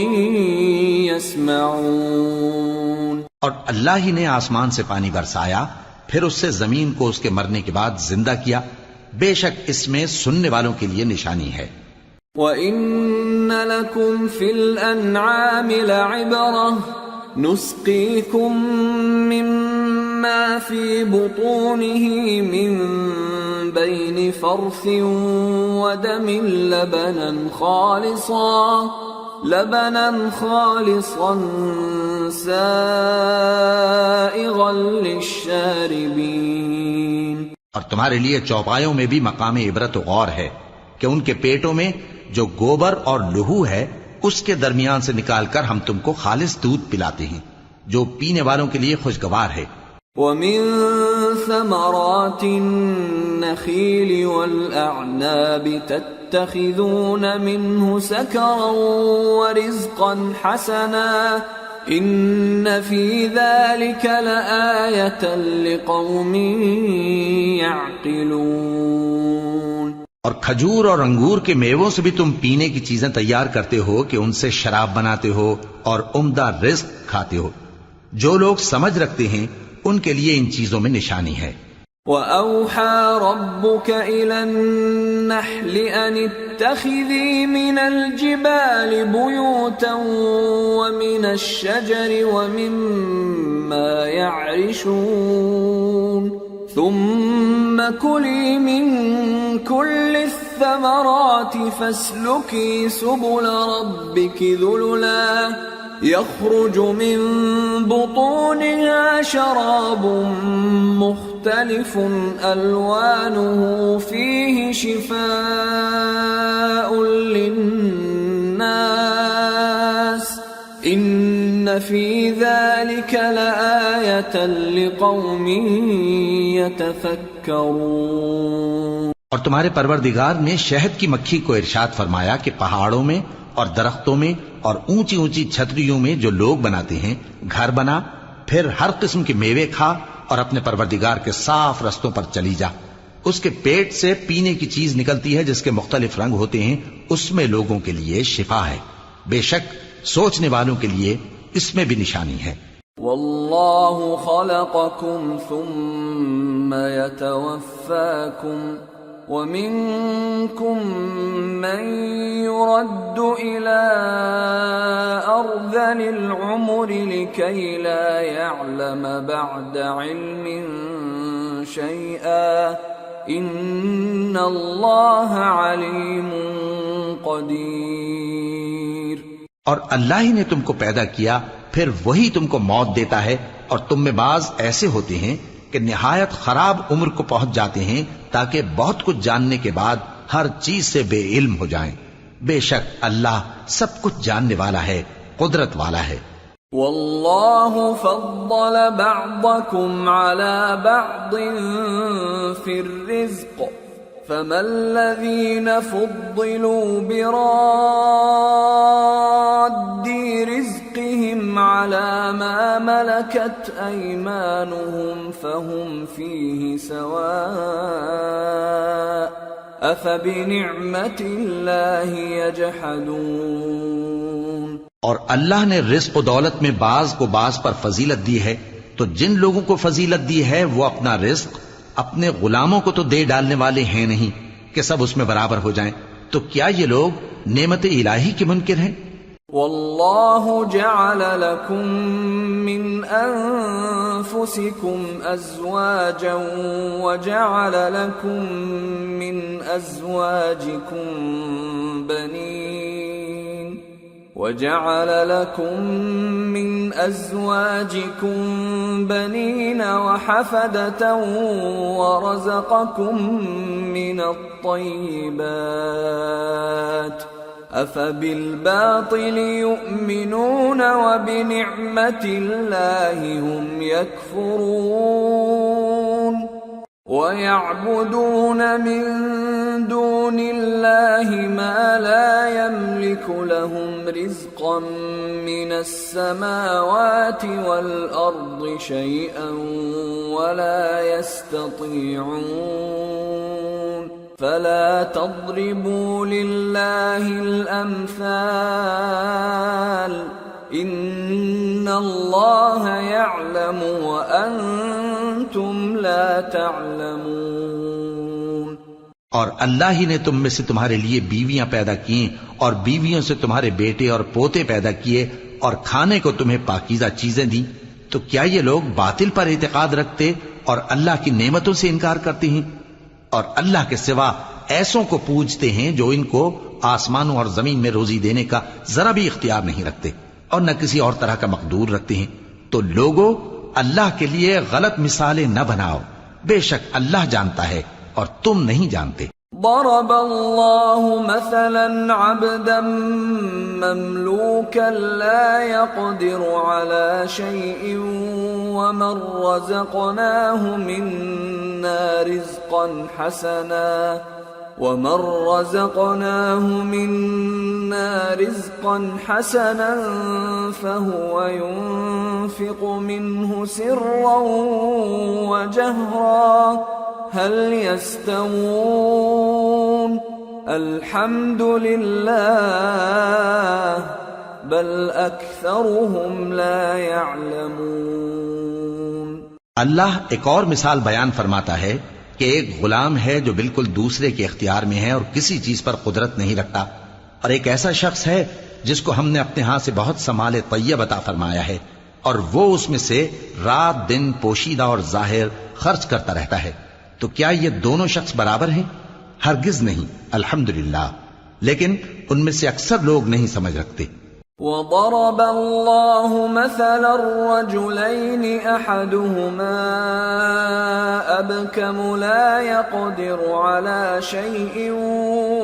يسمعون۔ اور اللہ ہی نے آسمان سے پانی برسایا، پھر اس سے زمین کو اس کے مرنے کے بعد زندہ کیا، بے شک اس میں سننے والوں کے لیے نشانی ہے۔ وَإِنَّ لَكُمْ فِي الْأَنْعَامِ لَعِبْرَةً نُسْقِيكُم مِّمَّا فِي بُطُونِهِ مِن بَيْنِ فَرْثٍ وَدَمٍ لبنا خالصا سائغا للشاربین۔ اور تمہارے لیے چوپایوں میں بھی مقام عبرت و غور ہے کہ ان کے پیٹوں میں جو گوبر اور لہو ہے اس کے درمیان سے نکال کر ہم تم کو خالص دودھ پلاتے ہیں جو پینے والوں کے لیے خوشگوار ہے۔ وَمِن ثَمَرَاتِ النَّخِيلِ وَالْأَعْنَابِ تَتَّخِذُونَ مِنْهُ سَكَرًا وَرِزْقًا حَسَنًا إِنَّ فِي ذَلِكَ لَآيَةً لِقَوْمٍ يَعْقِلُونَ۔ اور کھجور اور انگور کے میووں سے بھی تم پینے کی چیزیں تیار کرتے ہو کہ ان سے شراب بناتے ہو اور عمدہ رزق کھاتے ہو، جو لوگ سمجھ رکھتے ہیں ان کے لیے ان چیزوں میں نشانی ہے۔ وَأَوْحَى رَبُّكَ إِلَى النَّحْلِ أَنِ اتَّخِذِي مِنَ الْجِبَالِ بُيُوتًا وَمِنَ الشَّجَرِ وَمِمَّا يَعْرِشُونَ ثُمَّ كُلِي مِن كُلِّ الثَّمَرَاتِ فَاسْلُكِي سُبُلَ رَبِّكِ ذُلُلًا يخرج من بطونها شراب مختلف ألوانه فيه شفاء للناس إن في ذلك لآية لقوم يتفكرون۔ اور تمہارے پروردگار نے شہد کی مکھی کو ارشاد فرمایا کہ پہاڑوں میں اور درختوں میں اور اونچی اونچی چھتریوں میں جو لوگ بناتے ہیں گھر بنا، پھر ہر قسم کے میوے کھا اور اپنے پروردگار کے صاف رستوں پر چلی جا۔ اس کے پیٹ سے پینے کی چیز نکلتی ہے جس کے مختلف رنگ ہوتے ہیں، اس میں لوگوں کے لیے شفا ہے، بے شک سوچنے والوں کے لیے اس میں بھی نشانی ہے۔ واللہ خلقکم ثم یتوفاکم وَمِنكُم مَّن يُرَدُّ إِلَىٰ أَرْذَلِ الْعُمُرِ لِكَيْ لَا يَعْلَمَ بَعْدَ عِلْمٍ شَيْئًا إِنَّ اللَّهَ عَلِيمٌ قَدِيرٌ۔ اور اللہ ہی نے تم کو پیدا کیا، پھر وہی تم کو موت دیتا ہے، اور تم میں بعض ایسے ہوتے ہیں کہ نہایت خراب عمر کو پہنچ جاتے ہیں تاکہ بہت کچھ جاننے کے بعد ہر چیز سے بے علم ہو جائیں۔ بے شک اللہ سب کچھ جاننے والا ہے، قدرت والا ہے۔ واللہ فضل بعضکم علی بعض فی الرزق فما الذین فضلوا براد رزقهم على ما ملكت أيمانهم فهم فيه سواء أفبنعمة الله يجحدون۔ اور اللہ نے رزق و دولت میں بعض کو بعض پر فضیلت دی ہے، تو جن لوگوں کو فضیلت دی ہے وہ اپنا رزق اپنے غلاموں کو تو دے ڈالنے والے ہیں نہیں کہ سب اس میں برابر ہو جائیں، تو کیا یہ لوگ نعمت الہی کے منکر ہیں؟ واللہ جعل لکم من انفسکم ازواجا وجعل لکم من ازواجکم بنین وجعل لكم من أزواجكم بنين وحفدة ورزقكم من الطيبات أفبالباطل يؤمنون وبنعمة الله هم يكفرون وَيَعْبُدُونَ مِن دُونِ اللَّهِ مَا لَا يَمْلِكُ لَهُمْ رِزْقًا مِّنَ السَّمَاوَاتِ وَالْأَرْضِ شَيْئًا وَلَا يَسْتَطِيعُونَ فَلَا تَضْرِبُوا لِلَّهِ الْأَمْثَالَ إِنَّ اللَّهَ يَعْلَمُ وَأَنْتُمْ لَا تعلمون۔ اور اللہ ہی نے تم میں سے تمہارے لیے بیویاں پیدا کی اور بیویوں سے تمہارے بیٹے اور پوتے پیدا کیے اور کھانے کو تمہیں پاکیزہ چیزیں دی، تو کیا یہ لوگ باطل پر اعتقاد رکھتے اور اللہ کی نعمتوں سے انکار کرتے ہیں؟ اور اللہ کے سوا ایسوں کو پوجتے ہیں جو ان کو آسمانوں اور زمین میں روزی دینے کا ذرا بھی اختیار نہیں رکھتے اور نہ کسی اور طرح کا مقدور رکھتے ہیں۔ تو لوگوں اللہ کے لیے غلط مثالیں نہ بناؤ، بے شک اللہ جانتا ہے اور تم نہیں جانتے۔ ضرب اللہ مثلا عبدا مملوكا لا يقدر على شيء ومن رزقناه منا رزقا حسنا فهو ينفق منه سرا وجهرا هل يستوون الحمد لله بل أكثرهم لا يعلمون۔ اللہ ایک اور مثال بیان فرماتا ہے کہ ایک غلام ہے جو بالکل دوسرے کے اختیار میں ہے اور کسی چیز پر قدرت نہیں رکھتا، اور ایک ایسا شخص ہے جس کو ہم نے اپنے ہاں سے بہت سا مال طیب عطا فرمایا ہے اور وہ اس میں سے رات دن پوشیدہ اور ظاہر خرچ کرتا رہتا ہے، تو کیا یہ دونوں شخص برابر ہیں؟ ہرگز نہیں، الحمدللہ، لیکن ان میں سے اکثر لوگ نہیں سمجھ رکھتے۔ وضرب الله مثلا الرجلين أحدهما أبكم لا يقدر على شيء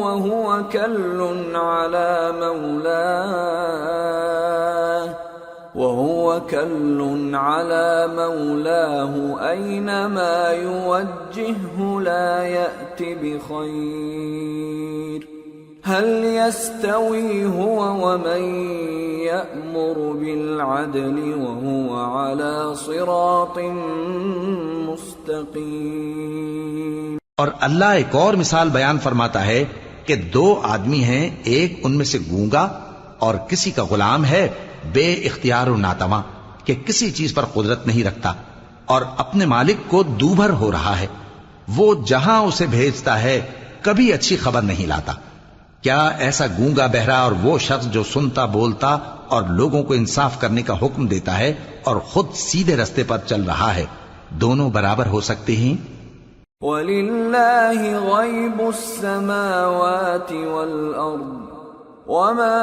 وهو كل على مولاه أينما يوجهه لا يأتي بخير هل يستوي هو ومن يأمر بالعدل وهو على صراط مستقيم۔ اور اللہ ایک اور مثال بیان فرماتا ہے کہ دو آدمی ہیں، ایک ان میں سے گونگا اور کسی کا غلام ہے بے اختیار و ناتواں کہ کسی چیز پر قدرت نہیں رکھتا اور اپنے مالک کو دوبھر ہو رہا ہے، وہ جہاں اسے بھیجتا ہے کبھی اچھی خبر نہیں لاتا۔ کیا ایسا گونگا بہرا اور وہ شخص جو سنتا بولتا اور لوگوں کو انصاف کرنے کا حکم دیتا ہے اور خود سیدھے رستے پر چل رہا ہے، دونوں برابر ہو سکتے ہیں؟ وَلِلَّهِ غَيْبُ السَّمَاوَاتِ وَالْأَرْضِ وما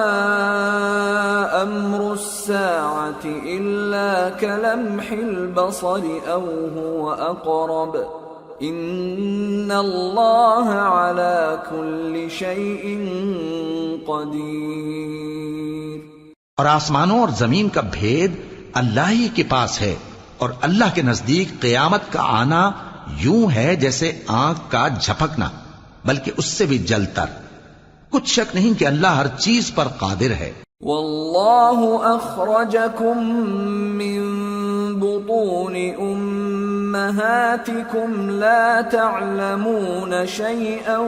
أمر الساعة إلا كلمح البصر أو هو أقرب إن الله على كل شيء قدير۔ اور آسمانوں اور زمین کا بھید اللہ ہی کے پاس ہے، اور اللہ کے نزدیک قیامت کا آنا یوں ہے جیسے آنکھ کا جھپکنا، بلکہ اس سے بھی جلتر۔ کچھ شک نہیں کہ اللہ ہر چیز پر قادر ہے۔ واللہ اخرجکم من بطون امہاتکم لا تعلمون شیئا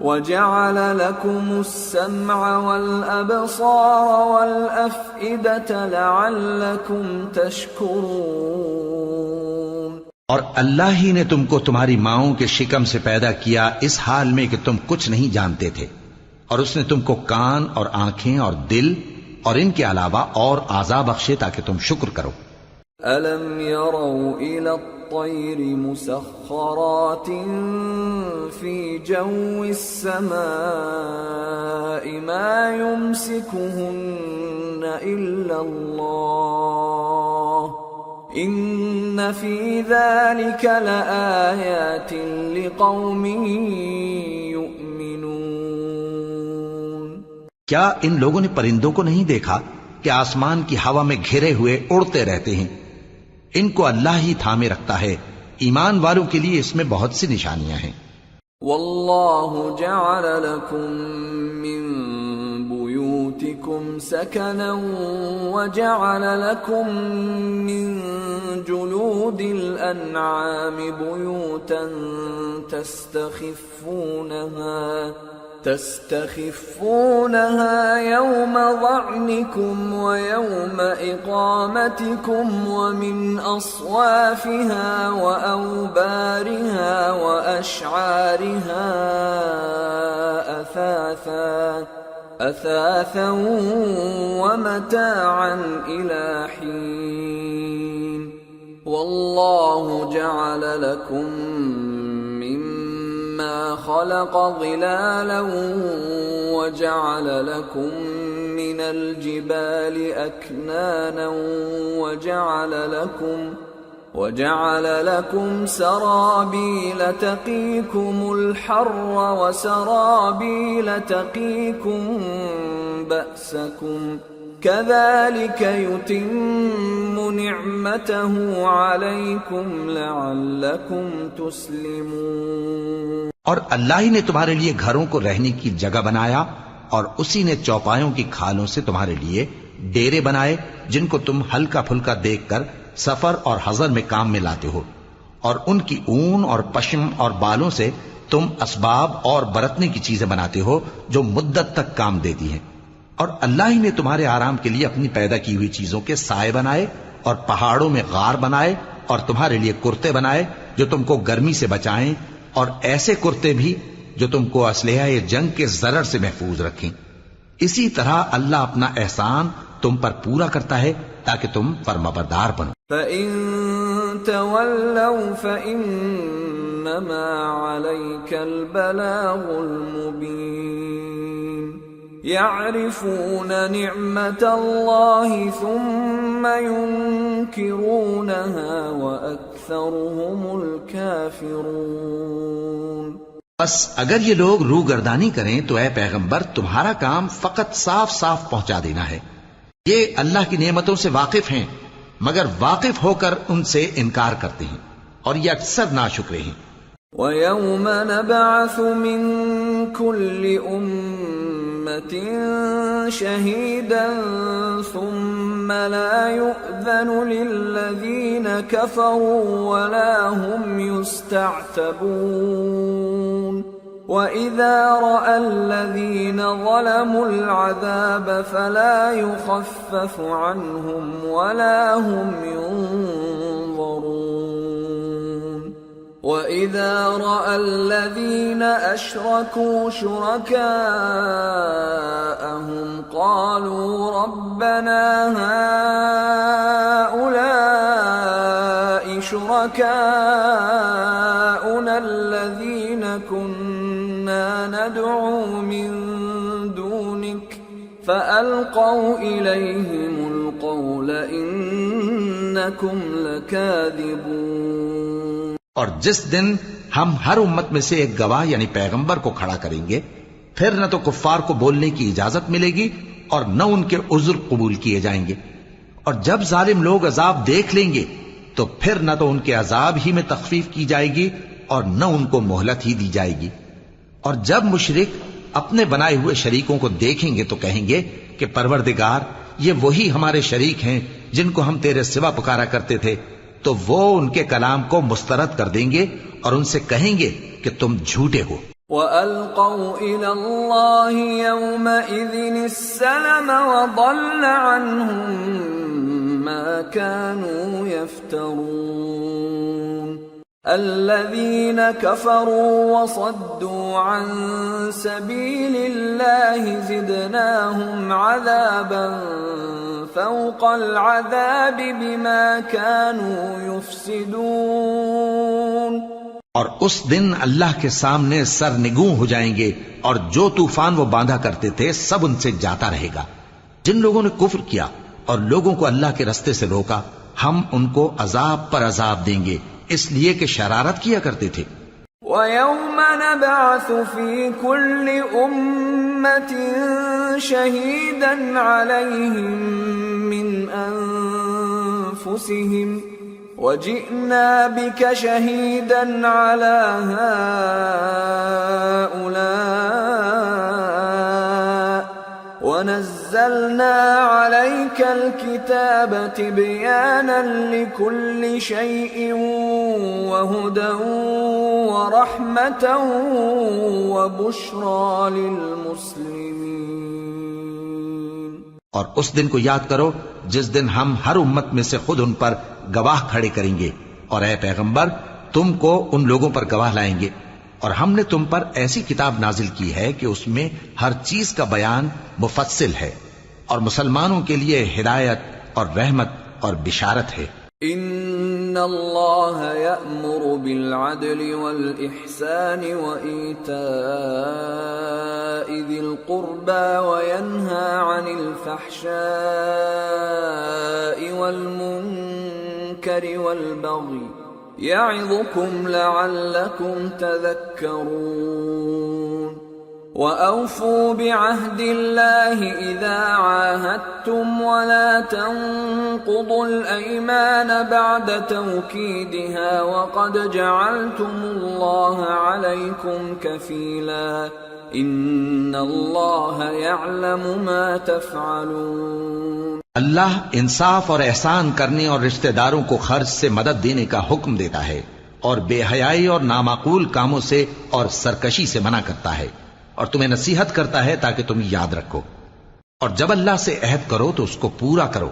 وجعل لكم السمع والابصار والافئدة لعلکم تشکرون۔ اور اللہ ہی نے تم کو تمہاری ماؤں کے شکم سے پیدا کیا اس حال میں کہ تم کچھ نہیں جانتے تھے، اور اس نے تم کو کان اور آنکھیں اور دل اور ان کے علاوہ اور اعضاء بخشے تاکہ تم شکر کرو۔ أَلَمْ يَرَوْا إِلَى الطَّيْرِ مُسَخَّرَاتٍ فِي جَوِّ السَّمَاءِ مَا يُمْسِكُهُنَّ إِلَّا اللَّهُ إِنَّ فِي ذَلِكَ لَآيَاتٍ لِقَوْمٍ يُؤْمِنُونَ۔ کیا ان لوگوں نے پرندوں کو نہیں دیکھا کہ آسمان کی ہوا میں گھرے ہوئے اڑتے رہتے ہیں؟ ان کو اللہ ہی تھامے رکھتا ہے، ایمان والوں کے لیے اس میں بہت سی نشانیاں ہیں۔ واللہ جعل لکم من بیوتکم سکنا وجعل لکم من جلود الانعام بیوتا تستخفونها يوم ظعنكم ويوم إقامتكم ومن أصوافها وأوبارها وأشعارها أثاثا ومتاعا إلى حين والله جعل لكم مما خلق ظلالا وجعل لكم من الجبال أكنانا وجعل لكم سرابيل تقيكم الحر وسرابيل تقيكم بأسكم كذلك يتم نعمته عليكم لعلكم تسلمون۔ اور اللہ ہی نے تمہارے لیے گھروں کو رہنے کی جگہ بنایا، اور اسی نے چوپایوں کی کھالوں سے تمہارے لیے ڈیرے بنائے جن کو تم ہلکا پھلکا دیکھ کر سفر اور حضر میں کام میں لاتے ہو، اور ان کی اون اور پشم اور بالوں سے تم اسباب اور برتنے کی چیزیں بناتے ہو جو مدت تک کام دیتی ہیں۔ اور اللہ ہی نے تمہارے آرام کے لیے اپنی پیدا کی ہوئی چیزوں کے سائے بنائے، اور پہاڑوں میں غار بنائے، اور تمہارے لیے کرتے بنائے جو تم کو گرمی سے بچائیں، اور ایسے کرتے بھی جو تم کو اسلحہ جنگ کے ضرر سے محفوظ رکھیں۔ اسی طرح اللہ اپنا احسان تم پر پورا کرتا ہے تاکہ تم فرمانبردار بنو۔ فَإِن تَوَلَّوْا فَإِنَّمَا عَلَيْكَ الْبَلَاغُ الْمُبِينُ يَعْرِفُونَ نِعْمَةَ اللَّهِ ثُمَّ يُنْكِرُونَهَا وَأَكْثَرُهُمُ الْكَافِرُونَ۔ بس اگر یہ لوگ روگردانی کریں تو اے پیغمبر تمہارا کام فقط صاف صاف پہنچا دینا ہے۔ یہ اللہ کی نعمتوں سے واقف ہیں مگر واقف ہو کر ان سے انکار کرتے ہیں، اور یہ اکثر ناشکرے ہیں۔ وَيَوْمَ نَبْعَثُ مِن كُلِّ أُمَّةٍ شَهِيدًا ثُمَّ لَا يُؤْذَنُ لِلَّذِينَ كَفَرُوا وَلَا هُمْ يُسْتَعْتَبُونَ وَإِذَا رَأَى الَّذِينَ ظَلَمُوا الْعَذَابَ فَلَا يُخَفَّفُ عَنْهُمْ وَلَا هُمْ يُنظَرُونَ وَإِذَا رَأَى الَّذِينَ أَشْرَكُوا شُرَكَاءَهُمْ قَالُوا رَبَّنَا هَؤُلَاءِ شُرَكَاؤُنَا الَّذِينَ كُنَّا كنا ندعو من دونك فألقوا إليهم القول إنكم لكاذبون. اور جس دن ہم ہر امت میں سے ایک گواہ یعنی پیغمبر کو کھڑا کریں گے، پھر نہ تو کفار کو بولنے کی اجازت ملے گی اور نہ ان کے عذر قبول کیے جائیں گے. اور جب ظالم لوگ عذاب دیکھ لیں گے تو پھر نہ تو ان کے عذاب ہی میں تخفیف کی جائے گی اور نہ ان کو مہلت ہی دی جائے گی. اور جب مشرک اپنے بنائے ہوئے شریکوں کو دیکھیں گے تو کہیں گے کہ پروردگار، یہ وہی ہمارے شریک ہیں جن کو ہم تیرے سوا پکارا کرتے تھے. تو وہ ان کے کلام کو مسترد کر دیں گے اور ان سے کہیں گے کہ تم جھوٹے ہو. وَأَلْقَوْا إِلَى اللَّهِ يَوْمَئِذٍ السَّلَمَ وَضَلَّ عَنْهُمْ مَا كَانُوا يَفْتَرُونَ. الَّذِينَ كَفَرُوا وَصَدُّوا عَن سَبِيلِ اللَّهِ زِدْنَاهُمْ عَذَابًا فَوْقَ الْعَذَابِ بِمَا كَانُوا يُفْسِدُونَ. اور اس دن اللہ کے سامنے سرنگوں ہو جائیں گے اور جو طوفان وہ باندھا کرتے تھے سب ان سے جاتا رہے گا. جن لوگوں نے کفر کیا اور لوگوں کو اللہ کے رستے سے روکا، ہم ان کو عذاب پر عذاب دیں گے اس لیے کہ شرارت کیا کرتے تھے. وَيَوْمَ نَبْعَثُ فِي كُلِّ أُمَّةٍ شَهِيدًا عَلَيْهِمْ مِنْ أَنفُسِهِمْ وَجِئْنَا بِكَ شَهِيدًا عَلَى هَؤُلَاءِ وَنَزَّلْنَا عَلَيْكَ الْكِتَابَ تِبْيَانًا لِكُلِّ شَيْءٍ وَهُدًى وَرَحْمَةً وَبُشْرَى لِلْمُسْلِمِينَ. اور اس دن کو یاد کرو جس دن ہم ہر امت میں سے خود ان پر گواہ کھڑے کریں گے، اور اے پیغمبر تم کو ان لوگوں پر گواہ لائیں گے. اور ہم نے تم پر ایسی کتاب نازل کی ہے کہ اس میں ہر چیز کا بیان مفصل ہے اور مسلمانوں کے لیے ہدایت اور رحمت اور بشارت ہے. ان اللہ یأمر بالعدل والإحسان وإیتاء ذی القربى وینہى عن الفحشاء والمنکر والبغی یعظکم لعلکم تذکرون. وَأَوْفُوا بِعَهْدِ اللَّهِ إِذَا عَاهَدتُّمْ وَلَا تَنقُضُوا الْأَيْمَانَ بَعْدَ تَوْكِيدِهَا وَقَدْ جَعَلْتُمُ اللَّهَ عَلَيْكُمْ كَفِيلًا إِنَّ اللَّهَ يَعْلَمُ مَا تَفْعَلُونَ. اللہ انصاف اور احسان کرنے اور رشتہ داروں کو خرچ سے مدد دینے کا حکم دیتا ہے اور بے حیائی اور نامعقول کاموں سے اور سرکشی سے منع کرتا ہے اور تمہیں نصیحت کرتا ہے تاکہ تم یاد رکھو. اور جب اللہ سے عہد کرو تو اس کو پورا کرو،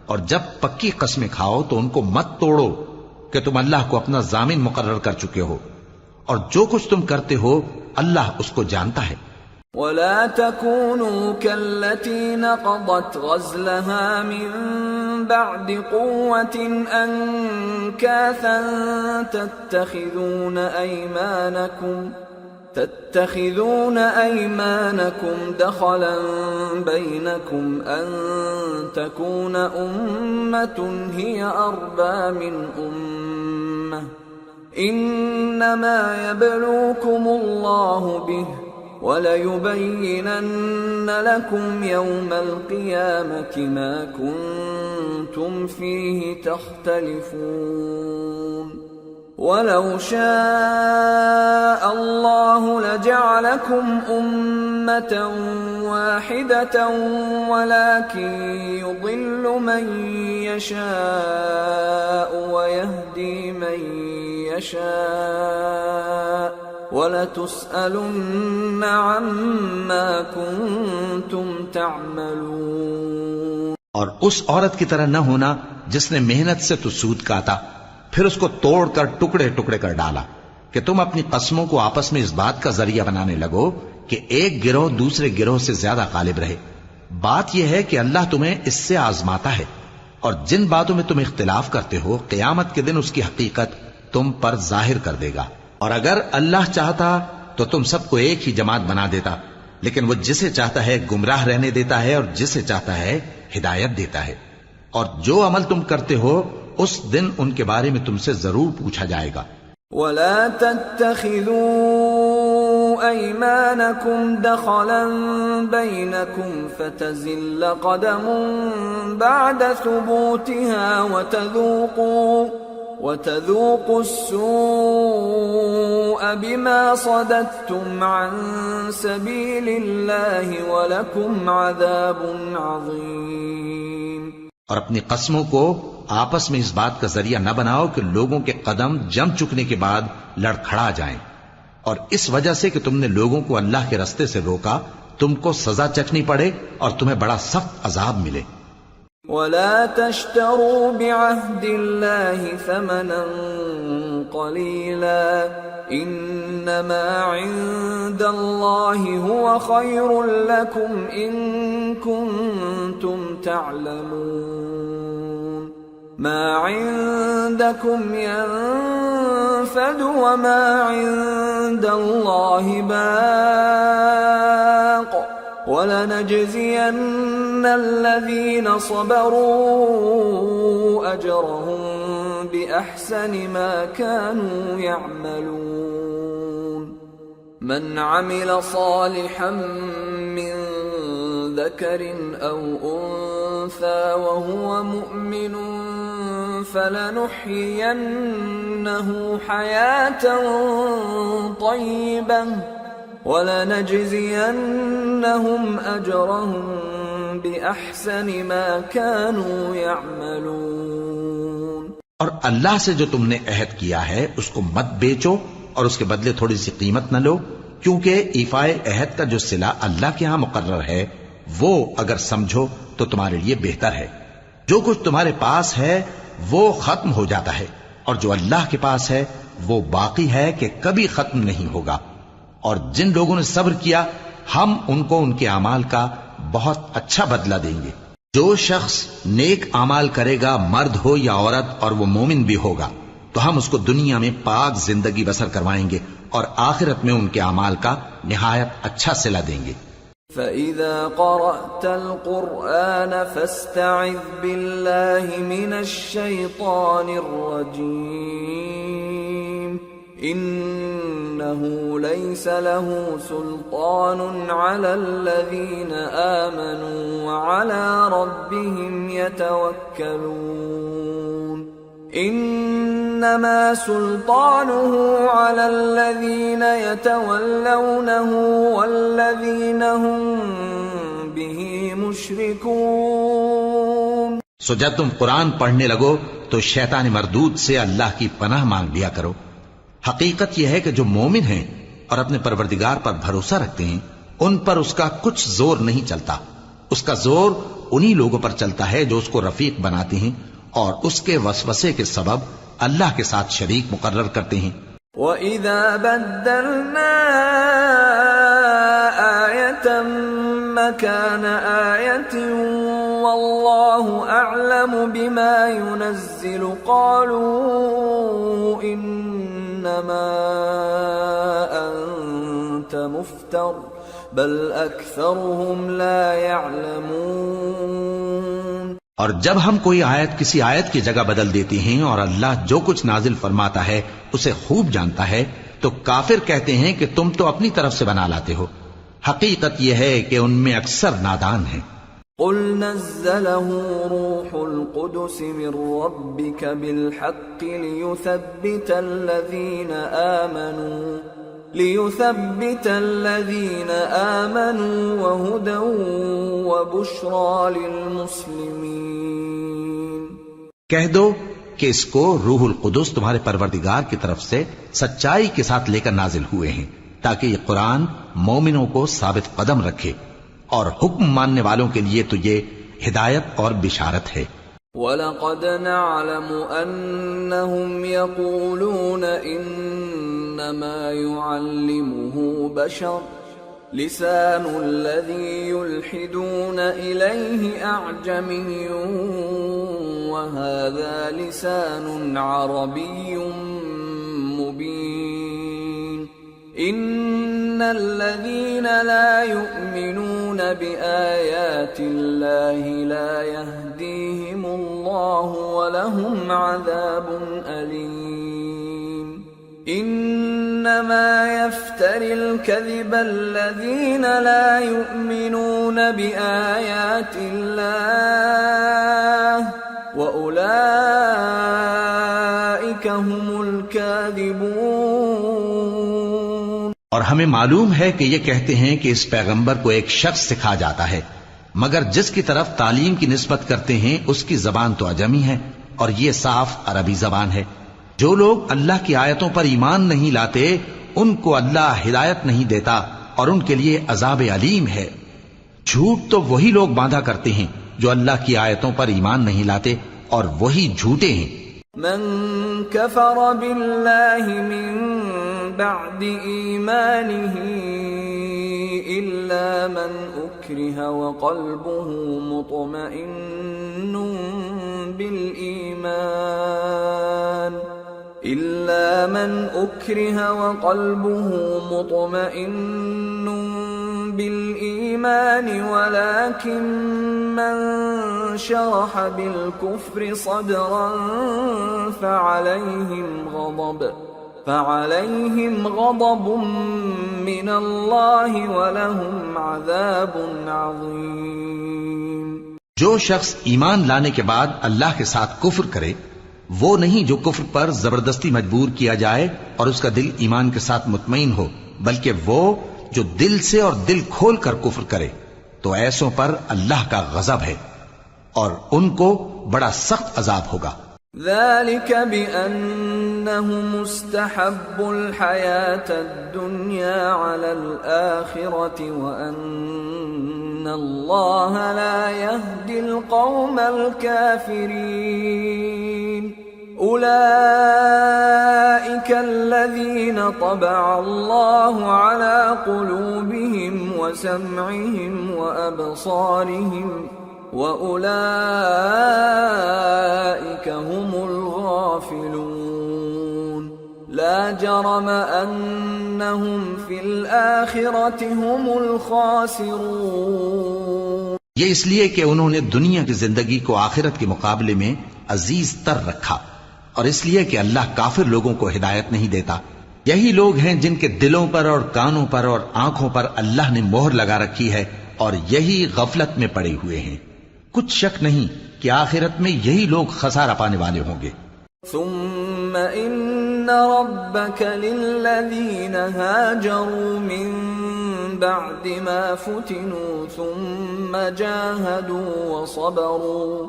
اور جب پکی قسمیں کھاؤ تو ان کو مت توڑو کہ تم اللہ کو اپنا ضامن مقرر کر چکے ہو، اور جو کچھ تم کرتے ہو اللہ اس کو جانتا ہے. وَلَا تَكُونُوا كَالَّتِي نَقَضَتْ غَزْلَهَا مِن بَعْدِ قُوَّةٍ أَنكَاثًا تَتَّخِذُونَ أَيْمَانَكُمْ دَخَلًا بَيْنَكُمْ أَن تَكُونَ أُمَّةٌ هِيَ أَرْبَى مِنْ أُمَّةٍ إِنَّمَا يَبْلُوكُمُ اللَّهُ بِهِ وَلَيُبَيِّنَنَّ لَكُمْ يَوْمَ الْقِيَامَةِ مَا كُنْتُمْ فِيهِ تَخْتَلِفُونَ. وَلَوْ شَاءَ اللَّهُ لَجَعَلَكُمْ أُمَّةً وَاحِدَةً وَلَكِنْ يُضِلُّ مَنْ يَشَاءُ وَيَهْدِي مَنْ يَشَاءُ وَلَتُسْأَلُنَّ عَمَّا كُنْتُمْ تَعْمَلُونَ. اور اس عورت کی طرح نہ ہونا جس نے محنت سے تو سود کاتا پھر اس کو توڑ کر ٹکڑے ٹکڑے کر ڈالا کہ تم اپنی قسموں کو آپس میں اس بات کا ذریعہ بنانے لگو کہ ایک گروہ دوسرے گروہ سے زیادہ غالب رہے. بات یہ ہے کہ اللہ تمہیں اس سے آزماتا ہے، اور جن باتوں میں تم اختلاف کرتے ہو قیامت کے دن اس کی حقیقت تم پر ظاہر کر دے گا. اور اگر اللہ چاہتا تو تم سب کو ایک ہی جماعت بنا دیتا، لیکن وہ جسے چاہتا ہے گمراہ رہنے دیتا ہے اور جسے چاہتا ہے ہدایت دیتا ہے۔ اور جو عمل تم کرتے ہو اس دن ان کے بارے میں تم سے ضرور پوچھا جائے گا۔ ولا تتخذوا أيمانكم دخلا بينكم فتزل قدم بعد ثبوتها وتذوقوا السوء بما صددتم عن سبيل الله ولكم عذاب عظيم۔ اور اپنی قسموں کو آپس میں اس بات کا ذریعہ نہ بناؤ کہ لوگوں کے قدم جم چکنے کے بعد لڑکھڑا جائیں، اور اس وجہ سے کہ تم نے لوگوں کو اللہ کے رستے سے روکا تم کو سزا چکھنی پڑے اور تمہیں بڑا سخت عذاب ملے۔ ولا تشتروا بعهد الله ثمنا قليلا انما عند الله هو خير لكم ان كنتم تعلمون۔ ما عندكم ينفد وما عند الله باق وَلَنَجْزِيَنَّ الَّذِينَ صَبَرُوا أَجْرَهُمْ بِأَحْسَنِ مَا كَانُوا يَعْمَلُونَ۔ مَنْ عَمِلَ صَالِحًا مِّن ذَكَرٍ أَوْ أُنثَى وَهُوَ مُؤْمِنٌ فَلَنُحْيِيَنَّهُ حَيَاةً طَيِّبَةً وَلَنَجْزِيَنَّهُمْ أَجْرَهُمْ بِأَحْسَنِ مَا كَانُوا يَعْمَلُونَ۔ اور اللہ سے جو تم نے عہد کیا ہے اس کو مت بیچو اور اس کے بدلے تھوڑی سی قیمت نہ لو، کیونکہ ایفائے عہد کا جو صلہ اللہ کے ہاں مقرر ہے وہ اگر سمجھو تو تمہارے لیے بہتر ہے۔ جو کچھ تمہارے پاس ہے وہ ختم ہو جاتا ہے، اور جو اللہ کے پاس ہے وہ باقی ہے کہ کبھی ختم نہیں ہوگا۔ اور جن لوگوں نے صبر کیا ہم ان کو ان کے اعمال کا بہت اچھا بدلہ دیں گے۔ جو شخص نیک اعمال کرے گا مرد ہو یا عورت اور وہ مومن بھی ہوگا تو ہم اس کو دنیا میں پاک زندگی بسر کروائیں گے اور آخرت میں ان کے اعمال کا نہایت اچھا صلہ دیں گے۔ فَإِذَا قَرَأْتَ الْقُرْآنَ فَاسْتَعِذْ بِاللَّهِ مِنَ الشَّيْطَانِ الرَّجِيمِ إِنَّهُ لَيْسَ لَهُ سُلْطَانٌ عَلَى الَّذِينَ آمَنُوا وَعَلَى رَبِّهِمْ يَتَوَكَّلُونَ إِنَّمَا سُلْطَانُهُ عَلَى الَّذِينَ يَتَوَلَّوْنَهُ وَالَّذِينَ هُمْ بِهِ مُشْرِكُونَ۔ سو جب تم قرآن پڑھنے لگو تو شیطان مردود سے اللہ کی پناہ مانگ لیا کرو۔ حقیقت یہ ہے کہ جو مومن ہیں اور اپنے پروردگار پر بھروسہ رکھتے ہیں ان پر اس کا کچھ زور نہیں چلتا، اس کا زور انہی لوگوں پر چلتا ہے جو اس کو رفیق بناتے ہیں اور اس کے وسوسے کے سبب اللہ کے ساتھ شریک مقرر کرتے ہیں۔ وَإِذَا بَدَّلْنَا آيَةً مَكَانَ آيَةٍ وَاللَّهُ أَعْلَمُ بِمَا يُنَزِّلُ قَالُوا إِنَّمَا أَنْتَ مُفْتَرٍ بَلْ أَكْثَرُهُمْ لَا يَعْلَمُونَ۔ اور جب ہم کوئی آیت کسی آیت کی جگہ بدل دیتے ہیں اور اللہ جو کچھ نازل فرماتا ہے اسے خوب جانتا ہے تو کافر کہتے ہیں کہ تم تو اپنی طرف سے بنا لاتے ہو، حقیقت یہ ہے کہ ان میں اکثر نادان ہیں۔ قل نزله روح القدس من ربك بالحق ليثبت الذين آمنوا وهدى وبشرى للمسلمين۔ کہہ دو کہ اس کو روح القدس تمہارے پروردگار کی طرف سے سچائی کے ساتھ لے کر نازل ہوئے ہیں تاکہ یہ قرآن مومنوں کو ثابت قدم رکھے، اور حکم ماننے والوں کے لیے تو یہ ہدایت اور بشارت ہے۔ وَلَقَدْ نَعْلَمُ أَنَّهُمْ يَقُولُونَ إِنَّمَا يُعَلِّمُهُ بَشَرٌ لِسَانُ الَّذِي يُلْحِدُونَ إِلَيْهِ أَعْجَمِيٌّ وَهَذَا لِسَانٌ عَرَبِيٌّ مُبِينٌ الذين لا يؤمنون بآيات الله لا يهديهم الله ولهم عذاب أليم إنما يفتري الكذب الذين لا يؤمنون بآيات الله وَأُولَئِكَ هُمُ الْكَاذِبُونَ۔ اور ہمیں معلوم ہے کہ یہ کہتے ہیں کہ اس پیغمبر کو ایک شخص سکھا جاتا ہے، مگر جس کی طرف تعلیم کی نسبت کرتے ہیں اس کی زبان تو عجمی ہے اور یہ صاف عربی زبان ہے۔ جو لوگ اللہ کی آیتوں پر ایمان نہیں لاتے ان کو اللہ ہدایت نہیں دیتا اور ان کے لیے عذاب علیم ہے۔ جھوٹ تو وہی لوگ باندھا کرتے ہیں جو اللہ کی آیتوں پر ایمان نہیں لاتے اور وہی جھوٹے ہیں۔ من كفر بالله من بعد إيمانه إلا من أكره وقلبه مطمئن بالإيمان ولكن من شرح بالكفر صدرا فعليهم غضب من الله ولهم عذاب عظيم۔ جو شخص ایمان لانے کے بعد اللہ کے ساتھ کفر کرے وہ نہیں جو کفر پر زبردستی مجبور کیا جائے اور اس کا دل ایمان کے ساتھ مطمئن ہو، بلکہ وہ جو دل سے اور دل کھول کر کفر کرے تو ایسوں پر اللہ کا غضب ہے اور ان کو بڑا سخت عذاب ہوگا۔ ذلك بأنهم استحبوا الحياة الدنيا على الآخرة وأن الله لا يهدي القوم الكافرين أولئك الذين طبع الله على قلوبهم وسمعهم وأبصارهم وَأُولَئِكَ هُمُ الْغَافِلُونَ لَا جَرَمَ أَنَّهُمْ فِي الْآخِرَةِ هُمُ الْخَاسِرُونَ۔ یہ اس لیے کہ انہوں نے دنیا کی زندگی کو آخرت کے مقابلے میں عزیز تر رکھا، اور اس لیے کہ اللہ کافر لوگوں کو ہدایت نہیں دیتا۔ یہی لوگ ہیں جن کے دلوں پر اور کانوں پر اور آنکھوں پر اللہ نے مہر لگا رکھی ہے اور یہی غفلت میں پڑے ہوئے ہیں۔ کچھ شک نہیں کہ آخرت میں یہی لوگ خسارہ پانے والے ہوں گے۔ ثم ان ربك للذين هاجروا من بعد ما فتنوا ثم جاهدوا وصبروا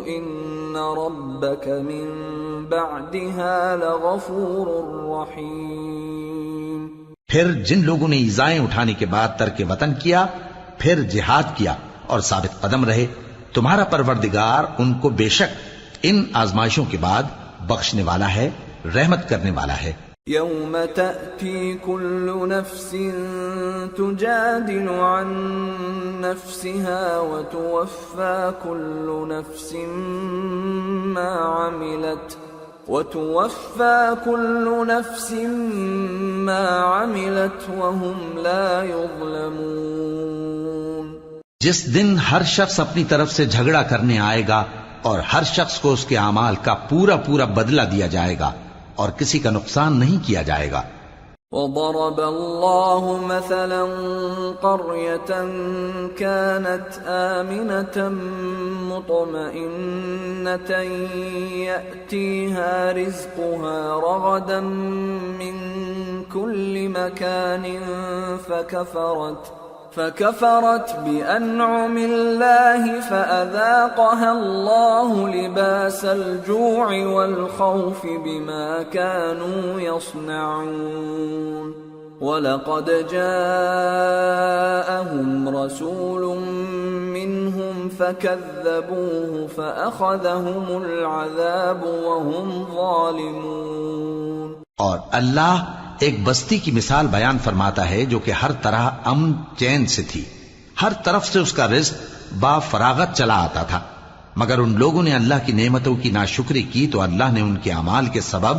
ان ربك من بعدها لغفور رحيم۔ پھر جن لوگوں نے ایذائیں اٹھانے کے بعد ترک وطن کیا، پھر جہاد کیا اور ثابت قدم رہے، تمہارا پروردگار ان کو بے شک ان آزمائشوں کے بعد بخشنے والا ہے، رحمت کرنے والا ہے۔ یوم تأتی کل نفس تجادل عن نفسها وتوفى كل نفس ما عملت وهم لا يظلمون۔ جس دن ہر شخص اپنی طرف سے جھگڑا کرنے آئے گا اور ہر شخص کو اس کے اعمال کا پورا پورا بدلہ دیا جائے گا اور کسی کا نقصان نہیں کیا جائے گا۔ وضرب الله مثلا قرية كانت آمنة مطمئنة يأتيها رزقها رغدا من كل مكان فكفرت بأنعم الله فأذاقها الله لباس الجوع والخوف بما كانوا يصنعون ولقد جاءهم رسول منهم فكذبوه فأخذهم العذاب وهم ظالمون۔ اور اللہ ایک بستی کی مثال بیان فرماتا ہے جو کہ ہر طرح امن چین سے تھی، ہر طرف سے اس کا رزق با فراغت چلا آتا تھا، مگر ان لوگوں نے اللہ کی نعمتوں کی ناشکری کی تو اللہ نے ان کے اعمال کے سبب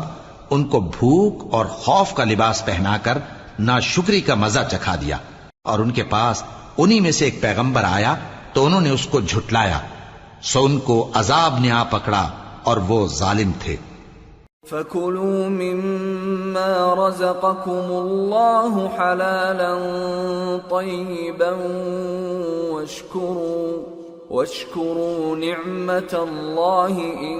ان کو بھوک اور خوف کا لباس پہنا کر ناشکری کا مزہ چکھا دیا، اور ان کے پاس انہی میں سے ایک پیغمبر آیا تو انہوں نے اس کو جھٹلایا، سو ان کو عذاب نے آ پکڑا اور وہ ظالم تھے۔ فَكُلُوا مِمَّا رَزَقَكُمُ اللَّهُ حَلَالًا طَيِّبًا وَاشْكُرُوا نِعْمَةَ اللَّهِ إِن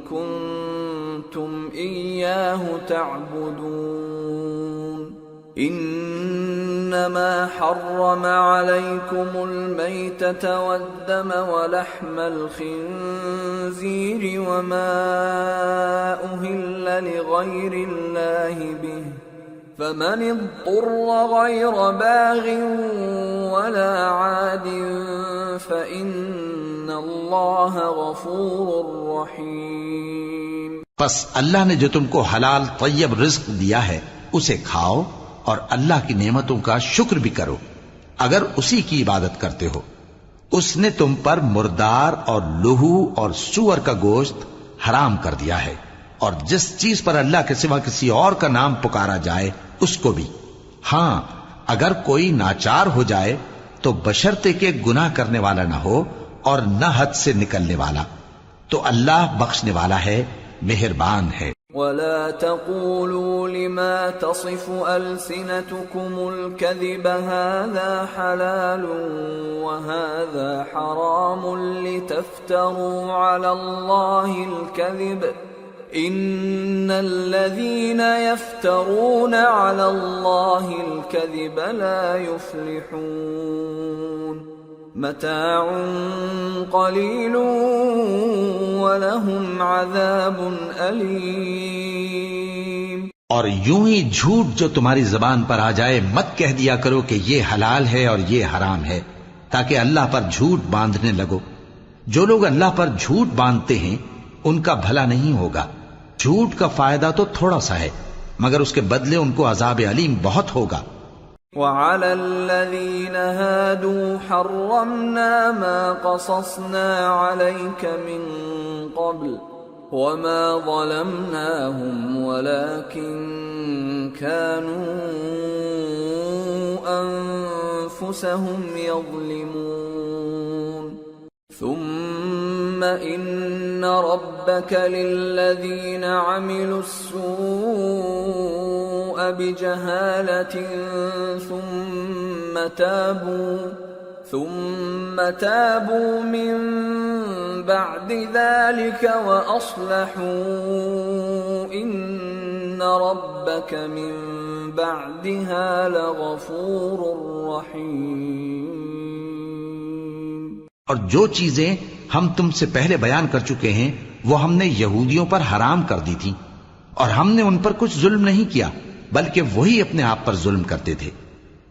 كُنتُمْ إِيَّاهُ تَعْبُدُونَ إِنَّمَا حَرَّمَ عَلَيْكُمُ الْمَيْتَةَ وَالدَّمَ وَلَحْمَ الْخِنزِيرِ وَمَا أُهِلَّ لِغَيْرِ اللَّهِ بِهِ فَمَنِ اضْطُرَّ غَيْرَ بَاغٍ وَلَا عَادٍ فَإِنَّ اللَّهَ غَفُورٌ رَّحِيمٌ۔ پس اللہ نے جو تم کو حلال طیب رزق دیا ہے اسے کھاؤ اور اللہ کی نعمتوں کا شکر بھی کرو اگر اسی کی عبادت کرتے ہو۔ اس نے تم پر مردار اور لہو اور سور کا گوشت حرام کر دیا ہے، اور جس چیز پر اللہ کے سوا کسی اور کا نام پکارا جائے اس کو بھی۔ ہاں اگر کوئی ناچار ہو جائے تو بشرطے کہ گناہ کرنے والا نہ ہو اور نہ حد سے نکلنے والا، تو اللہ بخشنے والا ہے، مہربان ہے۔ وَلَا تَقُولُوا لِمَا تَصِفُ أَلْسِنَتُكُمُ الْكَذِبَ هَذَا حَلَالٌ وَهَذَا حَرَامٌ لِتَفْتَرُوا عَلَى اللَّهِ الْكَذِبَ إِنَّ الَّذِينَ يَفْتَرُونَ عَلَى اللَّهِ الْكَذِبَ لَا يُفْلِحُونَ متاع قلیل ولہم عذاب علیم۔ اور یوں ہی جھوٹ جو تمہاری زبان پر آ جائے مت کہہ دیا کرو کہ یہ حلال ہے اور یہ حرام ہے، تاکہ اللہ پر جھوٹ باندھنے لگو۔ جو لوگ اللہ پر جھوٹ باندھتے ہیں ان کا بھلا نہیں ہوگا۔ جھوٹ کا فائدہ تو تھوڑا سا ہے، مگر اس کے بدلے ان کو عذاب علیم بہت ہوگا۔ وَعَلَى الَّذِينَ هَادُوا حَرَّمْنَا مَا قَصَصْنَا عَلَيْكَ مِن قَبْلُ وَمَا ظَلَمْنَاهُمْ وَلَكِن كَانُوا أَنفُسَهُمْ يَظْلِمُونَ ثُمَّ إِنَّ رَبَّكَ لِلَّذِينَ عَمِلُوا السُّوءَ بِجَهَالَةٍ ثُمَّ تَابُوا مِن بَعْدِ ذَلِكَ وَأَصْلَحُوا إِنَّ رَبَّكَ مِن بَعْدِهَا لَغَفُورٌ رَّحِيمٌ۔ اور جو چیزیں ہم تم سے پہلے بیان کر چکے ہیں وہ ہم نے یہودیوں پر حرام کر دی تھی، اور ہم نے ان پر کچھ ظلم نہیں کیا بلکہ وہی اپنے آپ پر ظلم کرتے تھے۔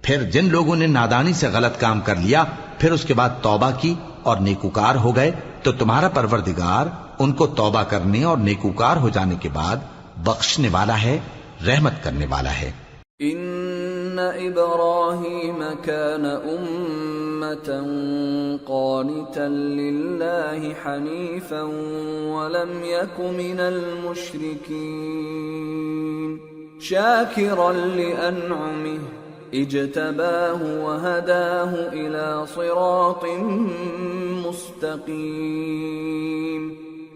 پھر جن لوگوں نے نادانی سے غلط کام کر لیا پھر اس کے بعد توبہ کی اور نیکوکار ہو گئے تو تمہارا پروردگار ان کو توبہ کرنے اور نیکوکار ہو جانے کے بعد بخشنے والا ہے، رحمت کرنے والا ہے۔ ان ابراہیم کان امة قانتا للہ حنیفا ولم یک من المشرکین شاکرا لانعمہ اجتباہ وہداہ الى صراط مستقیم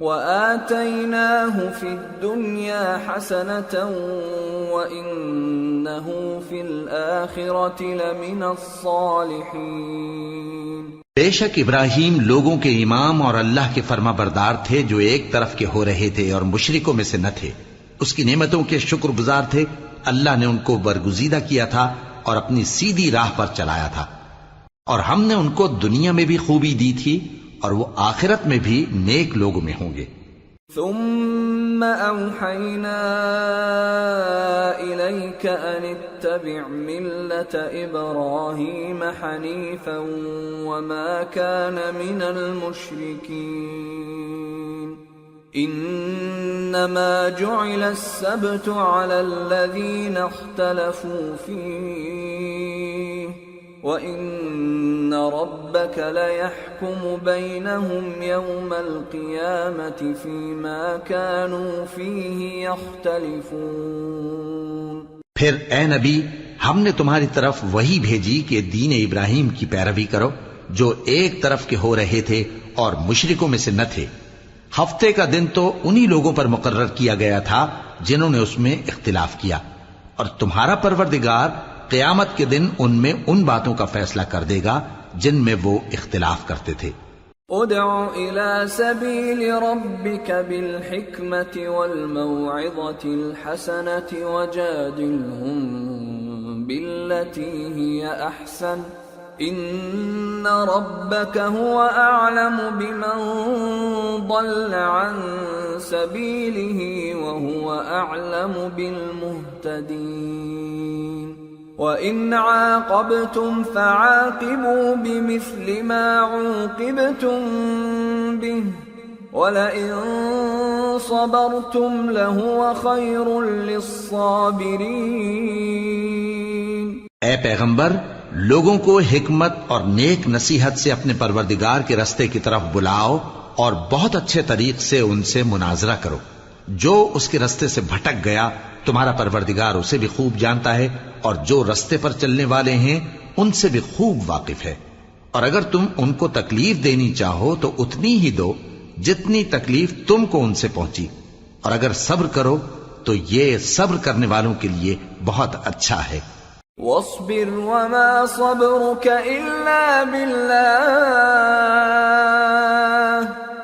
وآتیناہ فی الدنیا حسنة وإنہ فی الآخرة لمن الصالحین۔ بے شک ابراہیم لوگوں کے امام اور اللہ کے فرما بردار تھے جو ایک طرف کے ہو رہے تھے اور مشرکوں میں سے نہ تھے، اس کی نعمتوں کے شکر گزار تھے۔ اللہ نے ان کو برگزیدہ کیا تھا اور اپنی سیدھی راہ پر چلایا تھا، اور ہم نے ان کو دنیا میں بھی خوبی دی تھی اور وہ آخرت میں بھی نیک لوگوں میں ہوں گے۔ ثم اوحینا الیک ان اتبع ملة ابراہیم حنیفا وما کان من المشرکین انما جعل السبت على الذین اختلفوا فیہ وَإِنَّ رَبَّكَ لَيَحْكُمُ بَيْنَهُمْ يَوْمَ الْقِيَامَةِ فِيمَا كَانُوا فِيهِ يَخْتَلِفُونَ۔ پھر اے نبی، ہم نے تمہاری طرف وہی بھیجی کہ دین ابراہیم کی پیروی کرو جو ایک طرف کے ہو رہے تھے اور مشرکوں میں سے نہ تھے۔ ہفتے کا دن تو انہی لوگوں پر مقرر کیا گیا تھا جنہوں نے اس میں اختلاف کیا، اور تمہارا پروردگار قیامت کے دن ان میں ان باتوں کا فیصلہ کر دے گا جن میں وہ اختلاف کرتے تھے۔ ادع الى سبيل ربك بالحكمة والموعظة الحسنة وجادلهم بالتي هي احسن ان ربك هو اعلم بمن ضل عن سبيله وهو اعلم بالمهتدين وَإِنْ عَاقَبْتُمْ فَعَاقِبُوا بِمِثْلِ مَا عُوقِبْتُمْ بِهِ وَلَئِنْ صَبَرْتُمْ لَهُوَ خَيْرٌ لِلصَّابِرِينَ۔ اے پیغمبر، لوگوں کو حکمت اور نیک نصیحت سے اپنے پروردگار کے رستے کی طرف بلاؤ اور بہت اچھے طریق سے ان سے مناظرہ کرو۔ جو اس کے رستے سے بھٹک گیا تمہارا پروردگار اسے بھی خوب جانتا ہے، اور جو رستے پر چلنے والے ہیں ان سے بھی خوب واقف ہے۔ اور اگر تم ان کو تکلیف دینی چاہو تو اتنی ہی دو جتنی تکلیف تم کو ان سے پہنچی، اور اگر صبر کرو تو یہ صبر کرنے والوں کے لیے بہت اچھا ہے۔ وَاصْبِرْ وَمَا صَبْرُكَ إِلَّا بِاللَّهِ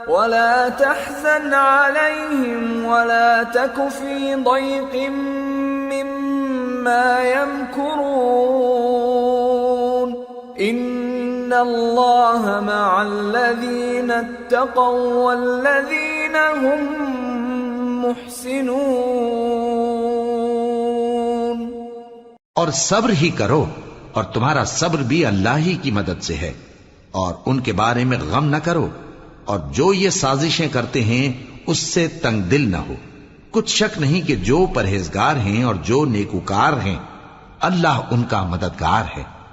وَلَا تَحْزَنْ عَلَيْهِمْ وَلَا تَكُ فِي ضَيْقٍ مِّمَّا يَمْكُرُونَ إِنَّ اللَّهَ مَعَ الَّذِينَ اتَّقَوْا وَالَّذِينَ هُمْ مُحْسِنُونَ۔ اور صبر ہی کرو، اور تمہارا صبر بھی اللہ ہی کی مدد سے ہے، اور ان کے بارے میں غم نہ کرو، اور جو یہ سازشیں کرتے ہیں اس سے تنگ دل نہ ہو۔ کچھ شک نہیں کہ جو پرہیزگار ہیں اور جو نیکوکار ہیں اللہ ان کا مددگار ہے۔